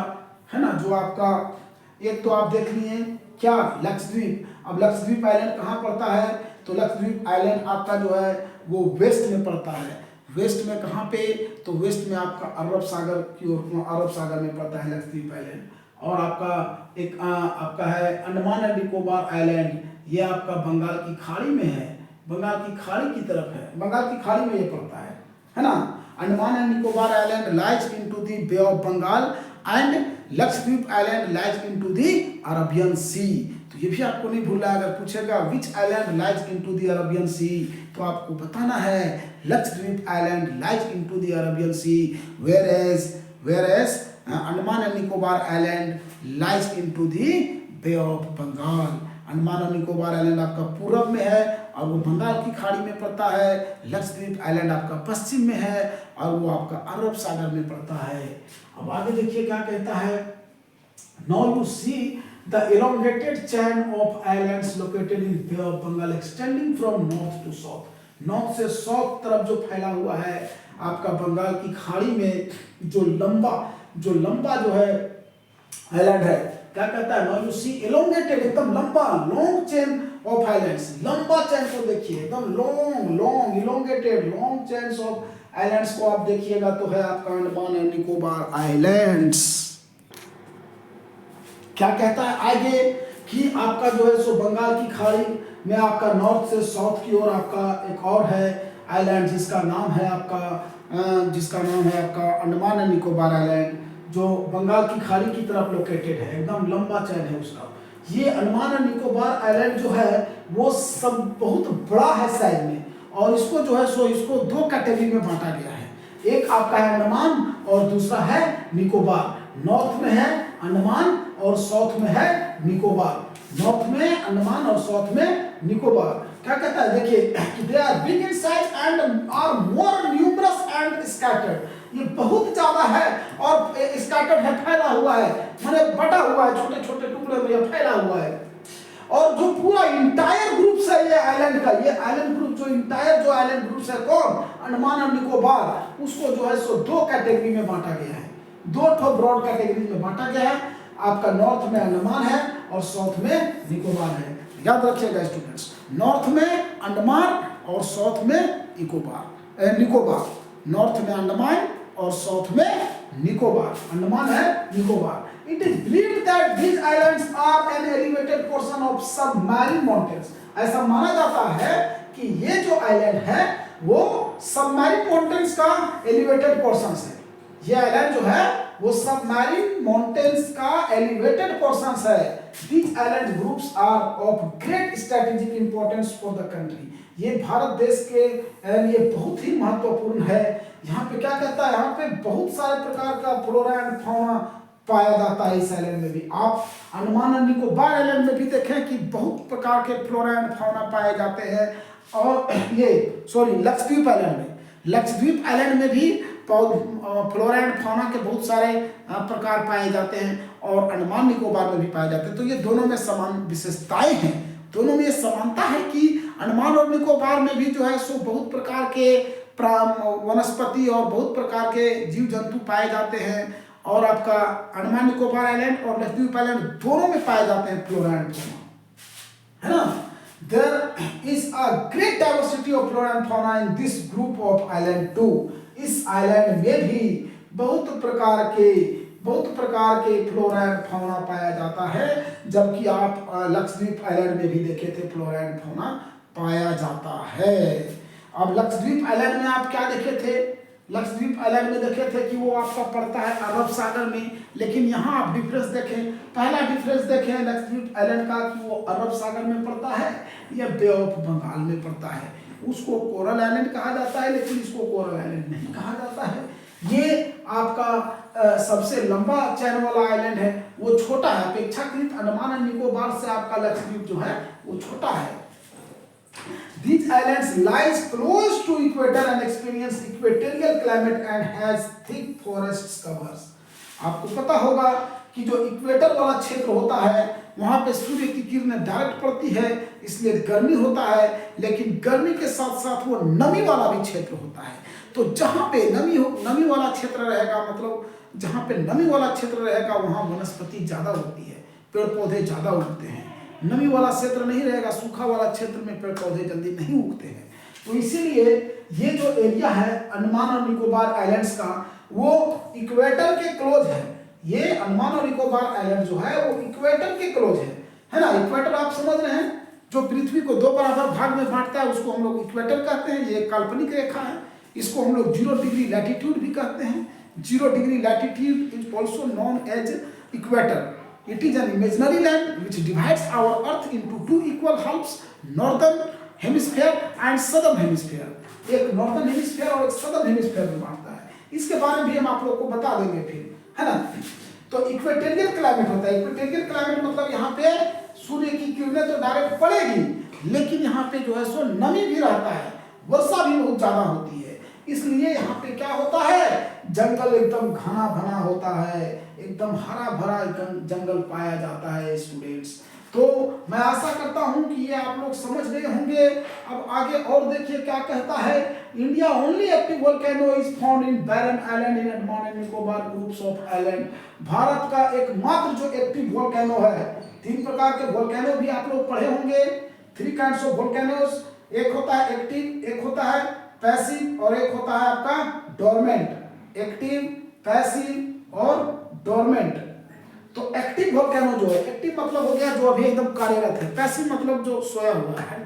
है ना, जो आपका एक तो आप देख लिए क्या, लक्षद्वीप। अब लक्षद्वीप आइलैंड कहाँ पड़ता है, तो लक्षद्वीप आइलैंड आपका जो है वो वेस्ट में पड़ता है। वेस्ट में कहाँ पे, तो वेस्ट में आपका अरब सागर की ओर, अरब सागर में पड़ता है लक्षद्वीप आइलैंड। और आपका एक आपका है अंडमान एंड निकोबार आइलैंड, ये आपका बंगाल की खाड़ी में है, बंगाल की खाड़ी की तरफ है, बंगाल की खाड़ी में ये पड़ता है ना। Andaman and Nicobar island lies into the Bay of Bengal and Lakshadweep island lies into the Arabian Sea. तो ये भी आपको नहीं भूलना है, अगर पूछेगा which island lies into the Arabian Sea, तो आपको बताना है Lakshadweep island lies into the Arabian Sea, whereas Andaman and Nicobar island lies into the Bay of Bengal. Andaman और निकोबार आइलैंड आपका पूरब में है और वो बंगाल की खाड़ी में पड़ता है। लक्षद्वीप आइलैंड आपका पश्चिम में है और वो आपका अरब सागर में पड़ता है। अब आगे देखिए क्या कहता है। Now you see the elongated chain of islands located in Bay of Bengal extending from north to south. North से साउथ तरफ जो फैला हुआ है आपका बंगाल की खाड़ी में, जो लंबा जो है आइलैंड है, क्या कहता है, नाउ यू सी एलोंगेटेड, एकदम लंबा, लॉन्ग चेन ऑफ आइलैंड्स। लंबा चेन को देखिए, एकदम long elongated long chains of islands को आप देखिएगा तो है आपका अंडमान एंड निकोबार आइलैंड्स। क्या कहता है आगे कि आपका जो है सो बंगाल की खाड़ी में आपका नॉर्थ से साउथ की ओर आपका एक और है आइलैंड जिसका नाम है आपका अंडमान एंड निकोबार आइलैंड, जो बंगाल की खाड़ी की तरफ लोकेटेड है, एकदम लंबा चैन है उसका। ये अंडमान एंड निकोबार आइलैंड जो है वो सब बहुत बड़ा है साइज में, और इसको जो है सो इसको 2 कैटेगरी में बांटा गया है। एक आपका है अंडमान और दूसरा है निकोबार। नॉर्थ में है अंडमान और साउथ में है निकोबार। नॉर्थ में अंडमान और साउथ में निकोबार। क्या कहता है देखिए कि they are big in size and are more numerous and scattered. ये बहुत ज्यादा है और स्कैटर्ड है, फैला हुआ है, माने बटा हुआ है, छोटे छोटे टुकड़े में ये फैला हुआ है। और जो पूरा इंटायर ग्रुप है ये आइलैंड का, ये आइलैंड ग्रुप जो इंटायर जो आइलैंड ग्रुप है कौन, अंडमान और निकोबार, उसको जो है सो 2 कैटेगरी में बांटा गया है, 2 ब्रॉड कैटेगरी में बांटा गया है। आपका नॉर्थ में अंडमान है और साउथ में निकोबार है। याद रखिएगा स्टूडेंट्स, नॉर्थ में अंडमान और साउथ में निकोबार। नॉर्थ में अंडमान और साउथ में निकोबार, अंडमान है Nicobar. It is believed that these islands are an elevated portion of submarine mountains. ऐसा माना जाता है कि ये जो आइलैंड है वो सबमरीन माउंटेन्स का एलिवेटेड पोर्शन है। ये आइलैंड जो है वो सबमरीन माउंटेन्स का एलिवेटेड पोर्शन है। These island groups are of great strategic importance for the country. ये भारत देश के लिए बहुत ही महत्वपूर्ण है। यहाँ पे क्या कहता है, यहाँ पे बहुत सारे प्रकार का फ्लोरा एंड फौना पाया जाता है इस आइलैंड में भी। आप अंडमान और निकोबार आइलैंड में भी देखें कि बहुत प्रकार के फ्लोरा एंड फौना पाए जाते हैं। और लक्षद्वीप आइलैंड में भी फ्लोरा एंड फौना के बहुत सारे प्रकार पाए जाते हैं और अंडमान निकोबार में भी पाए जाते हैं। तो ये दोनों में समान विशेषताएं हैं, दोनों में ये समानता है कि अंडमान और निकोबार में भी जो है सो बहुत प्रकार के वनस्पति और बहुत प्रकार के जीव जंतु पाए जाते हैं, और आपका अंडमान निकोबार आइलैंड और लक्षद्वीप आइलैंड दोनों में पाए जाते हैं फ्लोरा एंड फौना, है ना। There is a great diversity of flora and fauna in this group of island too. इस आइलैंड में भी बहुत प्रकार के फ्लोरा एंड फौना पाया जाता है, जबकि आप लक्षद्वीप आइलैंड में भी देखे थे फ्लोरा एंड फौना पाया जाता है। अब लक्षद्वीप आइलैंड में आप क्या देखे थे? लक्षद्वीप आइलैंड में देखे थे कि वो आपका पड़ता है अरब सागर में, लेकिन यहाँ आप डिफरेंस देखें, पहला डिफरेंस देखें लक्षद्वीप आइलैंड का कि वो अरब सागर में पड़ता है या बे ऑफ बंगाल में पड़ता है। उसको कोरल आइलैंड कहा जाता है, लेकिन इसको कोरल आइलैंड नहीं कहा जाता है। ये आपका सबसे लंबा चैन वाला आइलैंड है, वो छोटा है अपेक्षाकृत अंडमान एंड निकोबार से। आपका लक्षद्वीप जो है वो छोटा है। These islands lies close to equator and experience equatorial climate and has thick forests covers। आपको पता होगा कि जो इक्वेटर वाला क्षेत्र होता है वहां पे सूर्य की किरणें डायरेक्ट पड़ती है, इसलिए गर्मी होता है, लेकिन गर्मी के साथ साथ वो नमी वाला भी क्षेत्र होता है। तो जहाँ पे नमी वाला क्षेत्र रहेगा, मतलब जहाँ पे नमी वाला क्षेत्र रहेगा वहाँ वनस्पति ज्यादा होती है, पेड़ पौधे ज्यादा उगते हैं। नमी वाला क्षेत्र नहीं रहेगा, सूखा वाला क्षेत्र में पेड़ पौधे जल्दी नहीं उगते हैं। तो इसीलिए ये जो एरिया है अंडमान और निकोबार आइलैंड्स का, वो इक्वेटर के क्लोज है। ये अंडमान और निकोबार आइलैंड जो है वो इक्वेटर के क्लोज है ना। इक्वेटर आप समझ रहे हैं, जो पृथ्वी को दो बराबर भाग में बांटता है उसको हम लोग इक्वेटर कहते हैं। ये काल्पनिक रेखा है, इसको हम लोग 0 डिग्री लैटिट्यूड भी कहते हैं। 0 degree latitude is also known as equator. It is an imaginary land which divides our earth into two equal halves, northern hemisphere and southern hemisphere। एक northern hemisphere और एक southern hemisphere में बांटता है। इसके बारे में भी हम आप लोग को बता देंगे फिर, है ना। तो इक्वेटोरियल क्लाइमेट होता है। इक्वेटोरियल क्लाइमेट मतलब यहाँ पे सूर्य की किरणें तो डायरेक्ट पड़ेगी, लेकिन यहाँ पे जो है सो नमी भी रहता है, वर्षा भी बहुत ज्यादा होती है। इसलिए यहाँ पे क्या होता है, जंगल एकदम घना भना होता है, एकदम हरा भरा जंगल पाया जाता है स्टूडेंट्स। तो मैं आशा करता हूं कि ये आप लोग समझ गए होंगे। अब आगे और देखिए क्या कहता है। India only active volcano is found in Barren island in Andaman and Nicobar groups of island. Bharat का एकमात्र जो एक्टिव वोल्केनो है, 3 प्रकार के वोल्केनो भी आप लोग पढ़े होंगे, 3 काइंड्स ऑफ वोल्केनोस। एक होता है एक्टिव, एक होता है पैसिव और एक होता है आपका डोरमेंट। एक्टिव, पैसिव और डोरमेंट। तो एक्टिव वोल्केनो जो है, एक्टिव मतलब हो गया जो अभी एकदम कार्यरत है, पैसिव मतलब जो सोया हुआ है।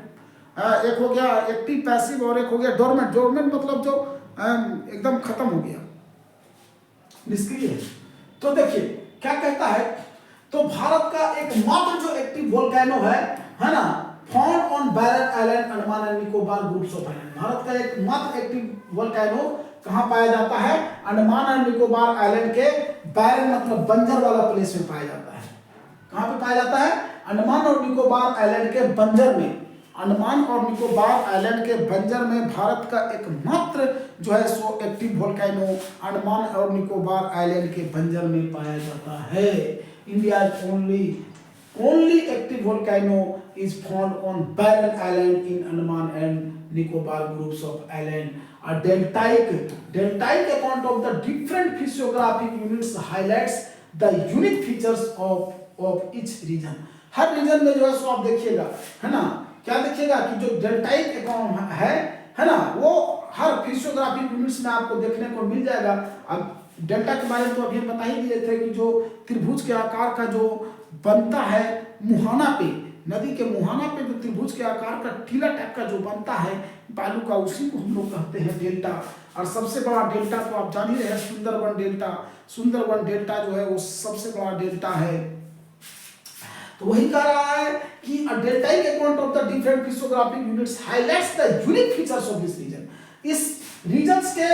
एक हो गया एक्टिव पैसिव और एक हो गया डोरमेंट। डोरमेंट मतलब जो एकदम खत्म हो गया, निष्क्रिय है। तो देखिए क्या कहता है, तो भारत का एकमात्र जो एक्टिव वोल्केनो है ना, found on Barren island Andaman and Nicobar groups of island. Bharat का एकमात्र एक्टिव वोल्केनो कहाँ पाया जाता है, अंडमान एंड निकोबार आइलैंड के बैरन मतलब बंजर वाला प्लेस में पाया जाता है। कहाँ पे पाया जाता है, अंडमान और निकोबार आइलैंड के बंजर में। अंडमान और निकोबार आइलैंड के बंजर में भारत का एकमात्र जो है सो एक्टिव वोल्केनो अंडमान और निकोबार आइलैंड के बंजर में पाया जाता है। India only active volcano is found on barren island in Andaman and Nicobar groups of island. A deltaic account of the different physiographic units highlights the unique features of each region। हर रीजन में जो है सो आप देखिएगा, है ना, क्या देखिएगा कि जो डेल्टाइक अकाउंट है ना, वो हर फिजियोग्राफिक यूनिट्स में आपको देखने को मिल जाएगा। अब डेल्टा के बारे में तो अभी बता ही दिए थे कि जो त्रिभुज के आकार का जो बनता है मुहाना पे, नदी के मुहाना पे जो त्रिभुज के आकार का टीला टाइप का जो बनता है बालू का, उसी को हम लोग कहते हैं डेल्टा। और सबसे बड़ा डेल्टा तो आप जान ही रहे हैं, सुंदरबन डेल्टा। सुंदरबन डेल्टा जो है वो सबसे बड़ा डेल्टा है। तो वही कह रहा है कि a deltaic account of the different physiographic units highlights the unique features of this region। इस रीजन्स के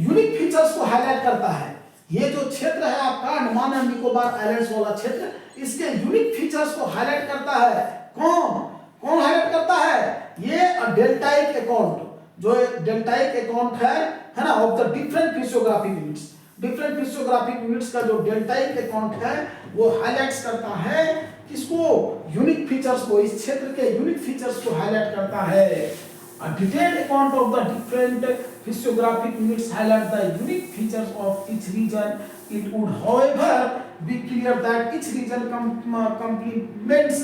यूनिक फीचर्स को हाईलाइट करता है। ये जो क्षेत्र है आपका अंडमान एंड निकोबार आइलैंड्स वाला क्षेत्र, इसके यूनिक फीचर्स को हाईलाइट करता है। कौन हाईलाइट करता है, ये डेल्टाइक अकाउंट, जो डेल्टाइक अकाउंट है ना, of the different physiographic units. Different physiographic units का जो डेल्टाइक अकाउंट है वो हाईलाइट्स करता है किसको, यूनिक फीचर्स को, इस क्षेत्र के यूनिक फीचर्स को हाईलाइट करता है। A detailed account of the different physiographic units highlight the unique features of each region. It would, however, be clear that each region complements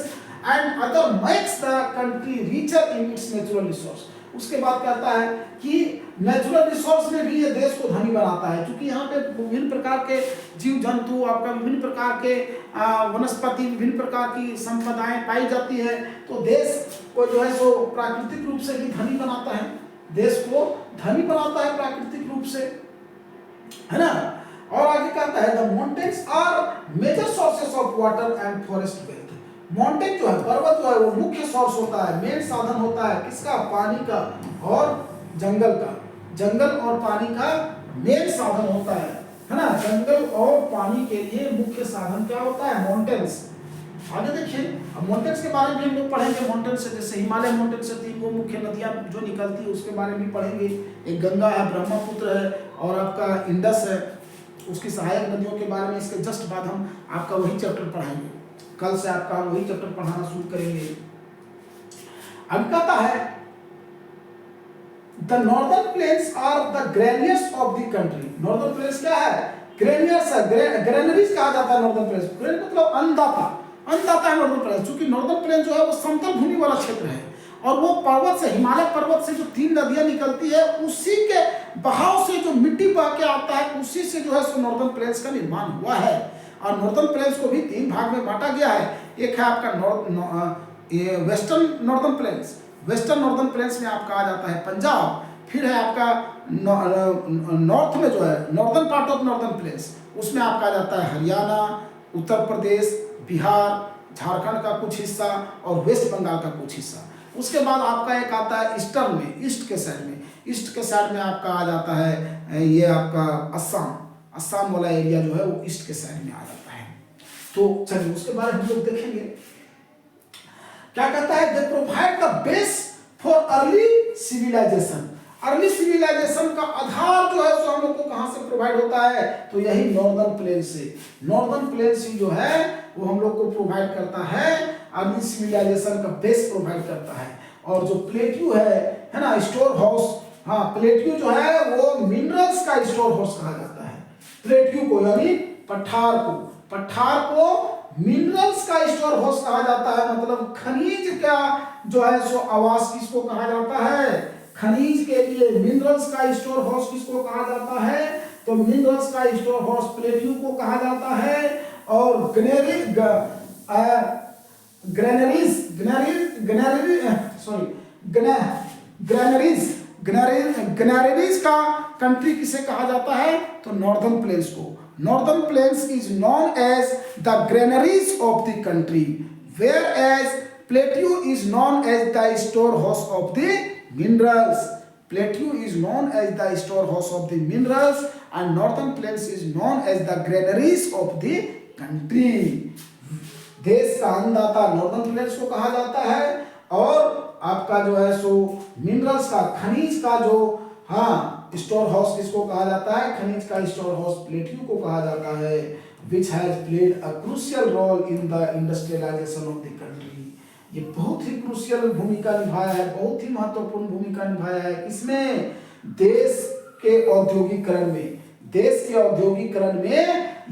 and other makes the country richer in its natural resource. उसके बाद कहता है कि नेचुरल रिसोर्स में भी ये देश को धनी बनाता है, क्योंकि यहाँ पे विभिन्न प्रकार के जीव जंतु, आपका विभिन्न प्रकार के वनस्पति, विभिन्न प्रकार की संपदाएं पाई जाती है, तो देश को जो है सो प्राकृतिक रूप से भी धनी बनाता है, देश को धनी बनाता है प्राकृतिक रूप से, है ना। और आगे कहता है the mountains are major sources of water and forest wealth. Mountain जो है, पर्वत जो है, वो मुख्य सोर्स होता है, मेन साधन होता है किसका, पानी का और जंगल का, जंगल और पानी का मेन साधन होता है ना। जंगल और पानी के लिए मुख्य साधन क्या होता है, माउंटेन्स। आगे देखिए, अब माउंटेन्स के बारे में हम लोग पढ़ेंगे। माउंटेन से जैसे हिमालय माउंटेन से 3 वो मुख्य नदियां जो निकलती है उसके बारे में भी पढ़ेंगे। एक गंगा है, ब्रह्मपुत्र है और आपका इंडस है, उसकी सहायक नदियों के बारे में इसके जस्ट बाद हम आपका वही चैप्टर पढ़ाएंगे। कल से आपका वही चैप्टर पढ़ाना शुरू करेंगे। अब कहता है the northern plains are the granaries of the country. Northern plains क्या है, ग्रेनियर्स है, ग्रेनरीज कहा जाता है नॉर्दर्न प्लेन्स। ग्रेन मतलब अन्नदाता, अन्नदाता है नॉर्दर्न प्लेन्स, क्योंकि नॉर्दर्न प्लेन जो है वो समतल भूमि वाला क्षेत्र है और वो पर्वत से, हिमालय पर्वत से जो 3 नदियां निकलती है उसी के बहाव से जो मिट्टी बह के आता है उसी से जो है सो नॉर्दर्न प्लेन्स का निर्माण हुआ है। और नॉर्दर्न प्लेन्स को भी 3 भाग में बांटा गया है। एक है आपका western northern plains, western northern plains में आपका आ जाता है पंजाब। फिर है आपका नॉर्थ में जो है northern part of northern plains, उसमें आपका आ जाता है हरियाणा, उत्तर प्रदेश, बिहार, झारखंड का कुछ हिस्सा और वेस्ट बंगाल का कुछ हिस्सा। उसके बाद आपका एक आता है ईस्टर्न में, ईस्ट के साइड में, ईस्ट के साइड में आपका आ जाता है ये आपका असम, असम वाला एरिया जो है वो ईस्ट के साइड में आ जाता है। तो चलिए उसके बारे में हम लोग देखेंगे। क्या कहता है, they provide the base for early civilization. Early civilization का आधार जो है सो हम लोग को कहां से प्रोवाइड होता है, तो यही नॉर्दर्न प्लेन से। नॉर्दर्न प्लेन से जो है वो हम लोग को प्रोवाइड करता है, अर्ली सिविलाइजेशन का बेस प्रोवाइड करता है। और जो प्लेट्यू है ना, स्टोर हाउस, हाँ प्लेट्यू जो है वो मिनरल्स का स्टोर हाउस कहा जाता है। प्लेट्यू को यानी पठार को, पठार को मिनरल्स का स्टोर हाउस कहा जाता है। मतलब खनिज का जो है सो आवास किसको कहा जाता है, खनिज के लिए मिनरल्स का स्टोर हाउस किसको कहा जाता है, तो मिनरल्स का स्टोर हाउस प्लेट्यू को कहा जाता है। और ग्रेनरीज का कंट्री किसे कहा जाता है, तो नॉर्दर्न प्लेन्स को। Northern plains is known as the granaries of the country, whereas plateau is known as the store house of the minerals. Plateau is known as the storehouse of the minerals and northern plains is known as the granaries of the country. देश का अन्नदाता नॉर्दर्न प्लेन्स को कहा जाता है और आपका जो है सो मिनरल्स का, खनिज का जो हाँ स्टोर हाउस किसको कहा जाता है, खनिज का स्टोर हाउस प्लेट्यू को कहा जाता है। which has played a crucial role in the industrialization of the country. ये बहुत ही क्रूशियल भूमिका निभाया है, बहुत ही महत्वपूर्ण भूमिका निभाया है। इसमें देश के औद्योगिकरण में, देश के औद्योगिकरण में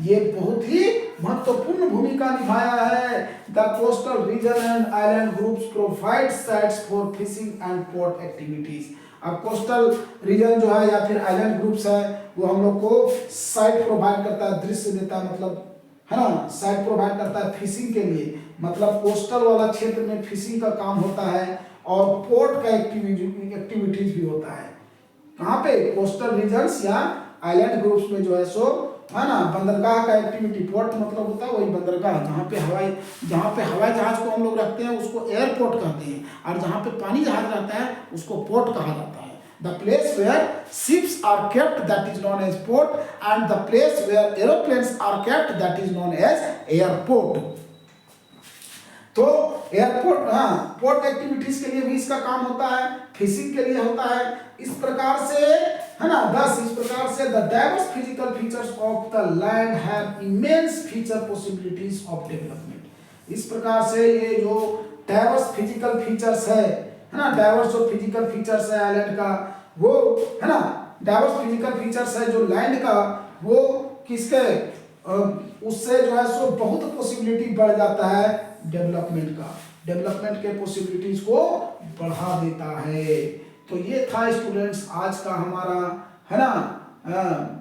ये बहुत ही महत्वपूर्ण भूमिका निभाया है। The coastal region and island groups provide sites for fishing and port activities. अब कोस्टल रीजन जो है या फिर आइलैंड ग्रुप्स है वो हम लोग को साइट प्रोवाइड करता है, दृश्य देता है, मतलब है ना, साइट प्रोवाइड करता है फिशिंग के लिए। मतलब कोस्टल वाला क्षेत्र में फिशिंग का काम होता है और पोर्ट का एक्टिविटीज भी होता है। कहाँ पे, कोस्टल रीजन्स या आइलैंड ग्रुप्स में जो है सो है ना, बंदरगाह का एक्टिविटी। पोर्ट मतलब होता है वही बंदरगाह, जहाँ पे हवाई जहाज को हम लोग रखते हैं उसको एयरपोर्ट कहते हैं, और जहाँ पे पानी जहाज रहता है उसको पोर्ट कहा जाता है। The place where ships are kept that is known as port, and the place where aeroplanes are kept that is known as airport. तो एयरपोर्ट, हाँ पोर्ट एक्टिविटीज के लिए भी इसका काम होता है, फिशिंग के लिए होता है। इस प्रकार से है ना, thus इस प्रकार से the diverse physical features of the land have immense future possibilities of development। इस प्रकार से ये जो डाइवर्स फिजिकल फीचर्स है ना, डाइवर्स जो फिजिकल फीचर्स है आइलैंड का, वो है ना डाइवर्स फिजिकल फीचर्स है जो लैंड का, वो किसके उससे जो है सो बहुत पॉसिबिलिटी बढ़ जाता है डेवलपमेंट का, डेवलपमेंट के पॉसिबिलिटीज को बढ़ा देता है। तो ये था स्टूडेंट्स आज का हमारा, है ना,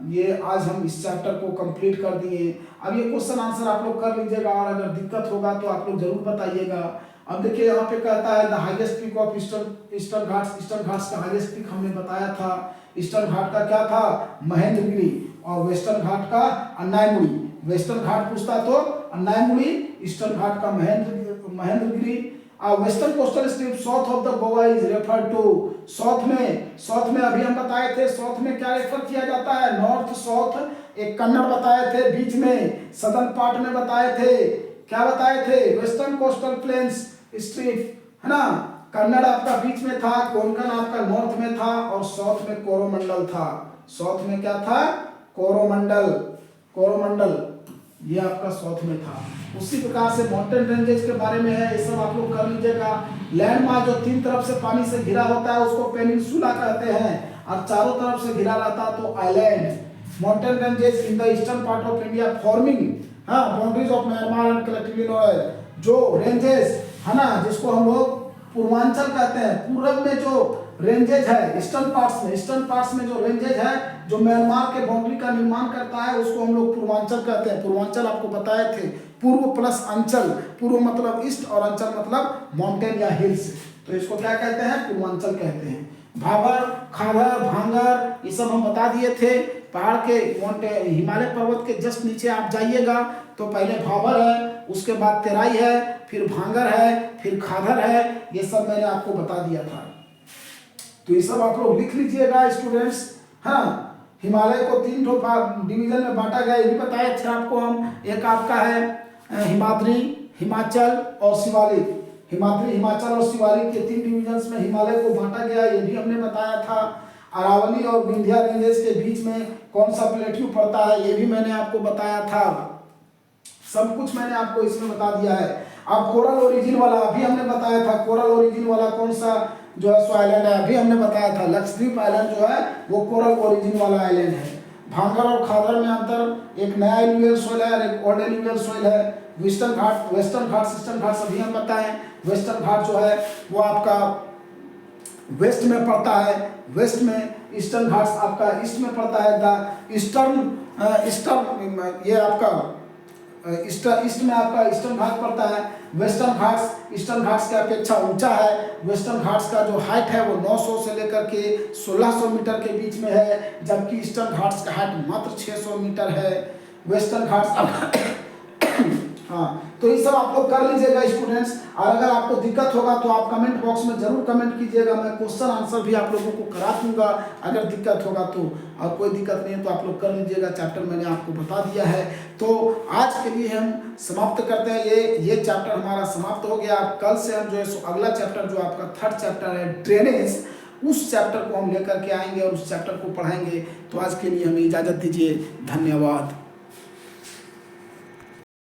ये आज हम इस चैप्टर को कंप्लीट कर दिए। अब ये क्वेश्चन आंसर आप लोग कर लीजिएगा और अगर दिक्कत होगा तो आप लोग जरूर बताइएगा। अब देखिए यहाँ पे कहता है the highest peak of eastern Ghats, eastern Ghats का हाईएस्ट पीक हमने बताया था। ईस्टर्न घाट का क्या था, महेंद्रगिरी, और वेस्टर्न घाट का अन्नायमुड़ी। वेस्टर्न घाट पूछता तो अन्नायमुड़ी, ईस्टर्न घाट का Mahendragiri. Western coastal strip south of the Goa is refer to, south में अभी हम बताए थे साउथ में क्या रेफर किया जाता है, नॉर्थ साउथ एक कन्नड़ बताए थे, बीच में सदर्न पार्ट में बताए थे, क्या बताए थे, वेस्टर्न कोस्टल प्लेन्स स्ट्रिप, है ना, कन्नड़ आपका बीच में था, कोंकण आपका नॉर्थ में था, और साउथ में कोरोमंडल था। साउथ में क्या था, कोरोमंडल ये आपका साउथ में था। उसी प्रकार से माउंटेन रेंजेस के बारे में है, ये सब आप लोग कर लीजिएगा। लैंड मास जो तीन तरफ से पानी से घिरा होता है उसको पेनिनसुला कहते हैं, और चारों तरफ से घिरा रहता तो island. Mountain ranges in the eastern part of India forming boundaries of Myanmar and collectively known, जो रेंजेस है ना जिसको हम लोग पूर्वांचल कहते हैं, पूरब में जो रेंजेज है ईस्टर्न पार्ट्स में जो रेंजेज है जो म्यांमार के बाउंड्री का निर्माण करता है उसको हम लोग पूर्वांचल कहते हैं। पूर्वांचल आपको बताए थे, पूर्व प्लस अंचल, पूर्व मतलब ईस्ट और अंचल मतलब माउंटेन या हिल्स, तो इसको क्या कहते हैं, पूर्वांचल कहते हैं। भाबर, खाबर, भांगर ये सब हम बता दिए थे। पहाड़ के माउंटेन हिमालय पर्वत के जस्ट नीचे आप जाइएगा तो पहले भाबर है, उसके बाद तेराई है, फिर भांगर है, फिर खादर है, ये सब मैंने आपको बता दिया था। तो ये सब आप लोग लिख लीजिएगा स्टूडेंट्स। हाँ, हिमालय को 3 डिवीजन में बांटा गया, ये भी बताए थे आपको हम। एक आपका है हिमाद्री, हिमाचल और शिवालिक। हिमाद्री, हिमाचल और शिवालिक के 3 डिवीजन्स में हिमालय को बांटा गया, ये भी हमने बताया था। अरावली और विंध्या रेंजेस के बीच में कौन सा प्लेट्यू पड़ता है, ये भी मैंने आपको बताया था। सब कुछ मैंने आपको इसमें बता दिया है। अब कोरल ओरिजिन वाला अभी हमने बताया था, कोरल ओरिजिन वाला कौन सा जो है सो आइलैंड है, अभी हमने बताया था लक्षद्वीप आइलैंड जो है वो कोरल ओरिजिन वाला आइलैंड है। भांगर और खादर में अंतर, एक नया एलुवियल सोइल है और एक ओल्ड एलुवियल सोइल है। वेस्टर्न घाट, ईस्टर्न घाट अभी हम बताएं। वेस्टर्न घाट जो है वो आपका वेस्ट में पड़ता है, वेस्ट में। ईस्टर्न घाट्स आपका ईस्ट में पड़ता है। द ईस्टर्न ये आपका ईस्ट में आपका ईस्टर्न घाट पड़ता है। वेस्टर्न घाट्स ईस्टर्न घाट्स के अपेक्षा ऊंचा है। वेस्टर्न घाट्स का जो हाइट है वो 900 से लेकर के 1600 मीटर के बीच में है, जबकि ईस्टर्न घाट्स का हाइट मात्र 600 मीटर है। वेस्टर्न घाट्स हाँ, तो ये सब आप लोग कर लीजिएगा स्टूडेंट्स। और अगर आपको दिक्कत होगा तो आप कमेंट बॉक्स में जरूर कमेंट कीजिएगा, मैं क्वेश्चन आंसर भी आप लोगों को करा दूंगा अगर दिक्कत होगा तो। और कोई दिक्कत नहीं है तो आप लोग कर लीजिएगा, चैप्टर मैंने आपको बता दिया है। तो आज के लिए हम समाप्त करते हैं, ये चैप्टर हमारा समाप्त हो गया। कल से हम जो है सो अगला चैप्टर जो आपका 3rd चैप्टर है ड्रेनेज, उस चैप्टर को हम लेकर के आएंगे और उस चैप्टर को पढ़ाएंगे। तो आज के लिए हमें इजाज़त दीजिए, धन्यवाद।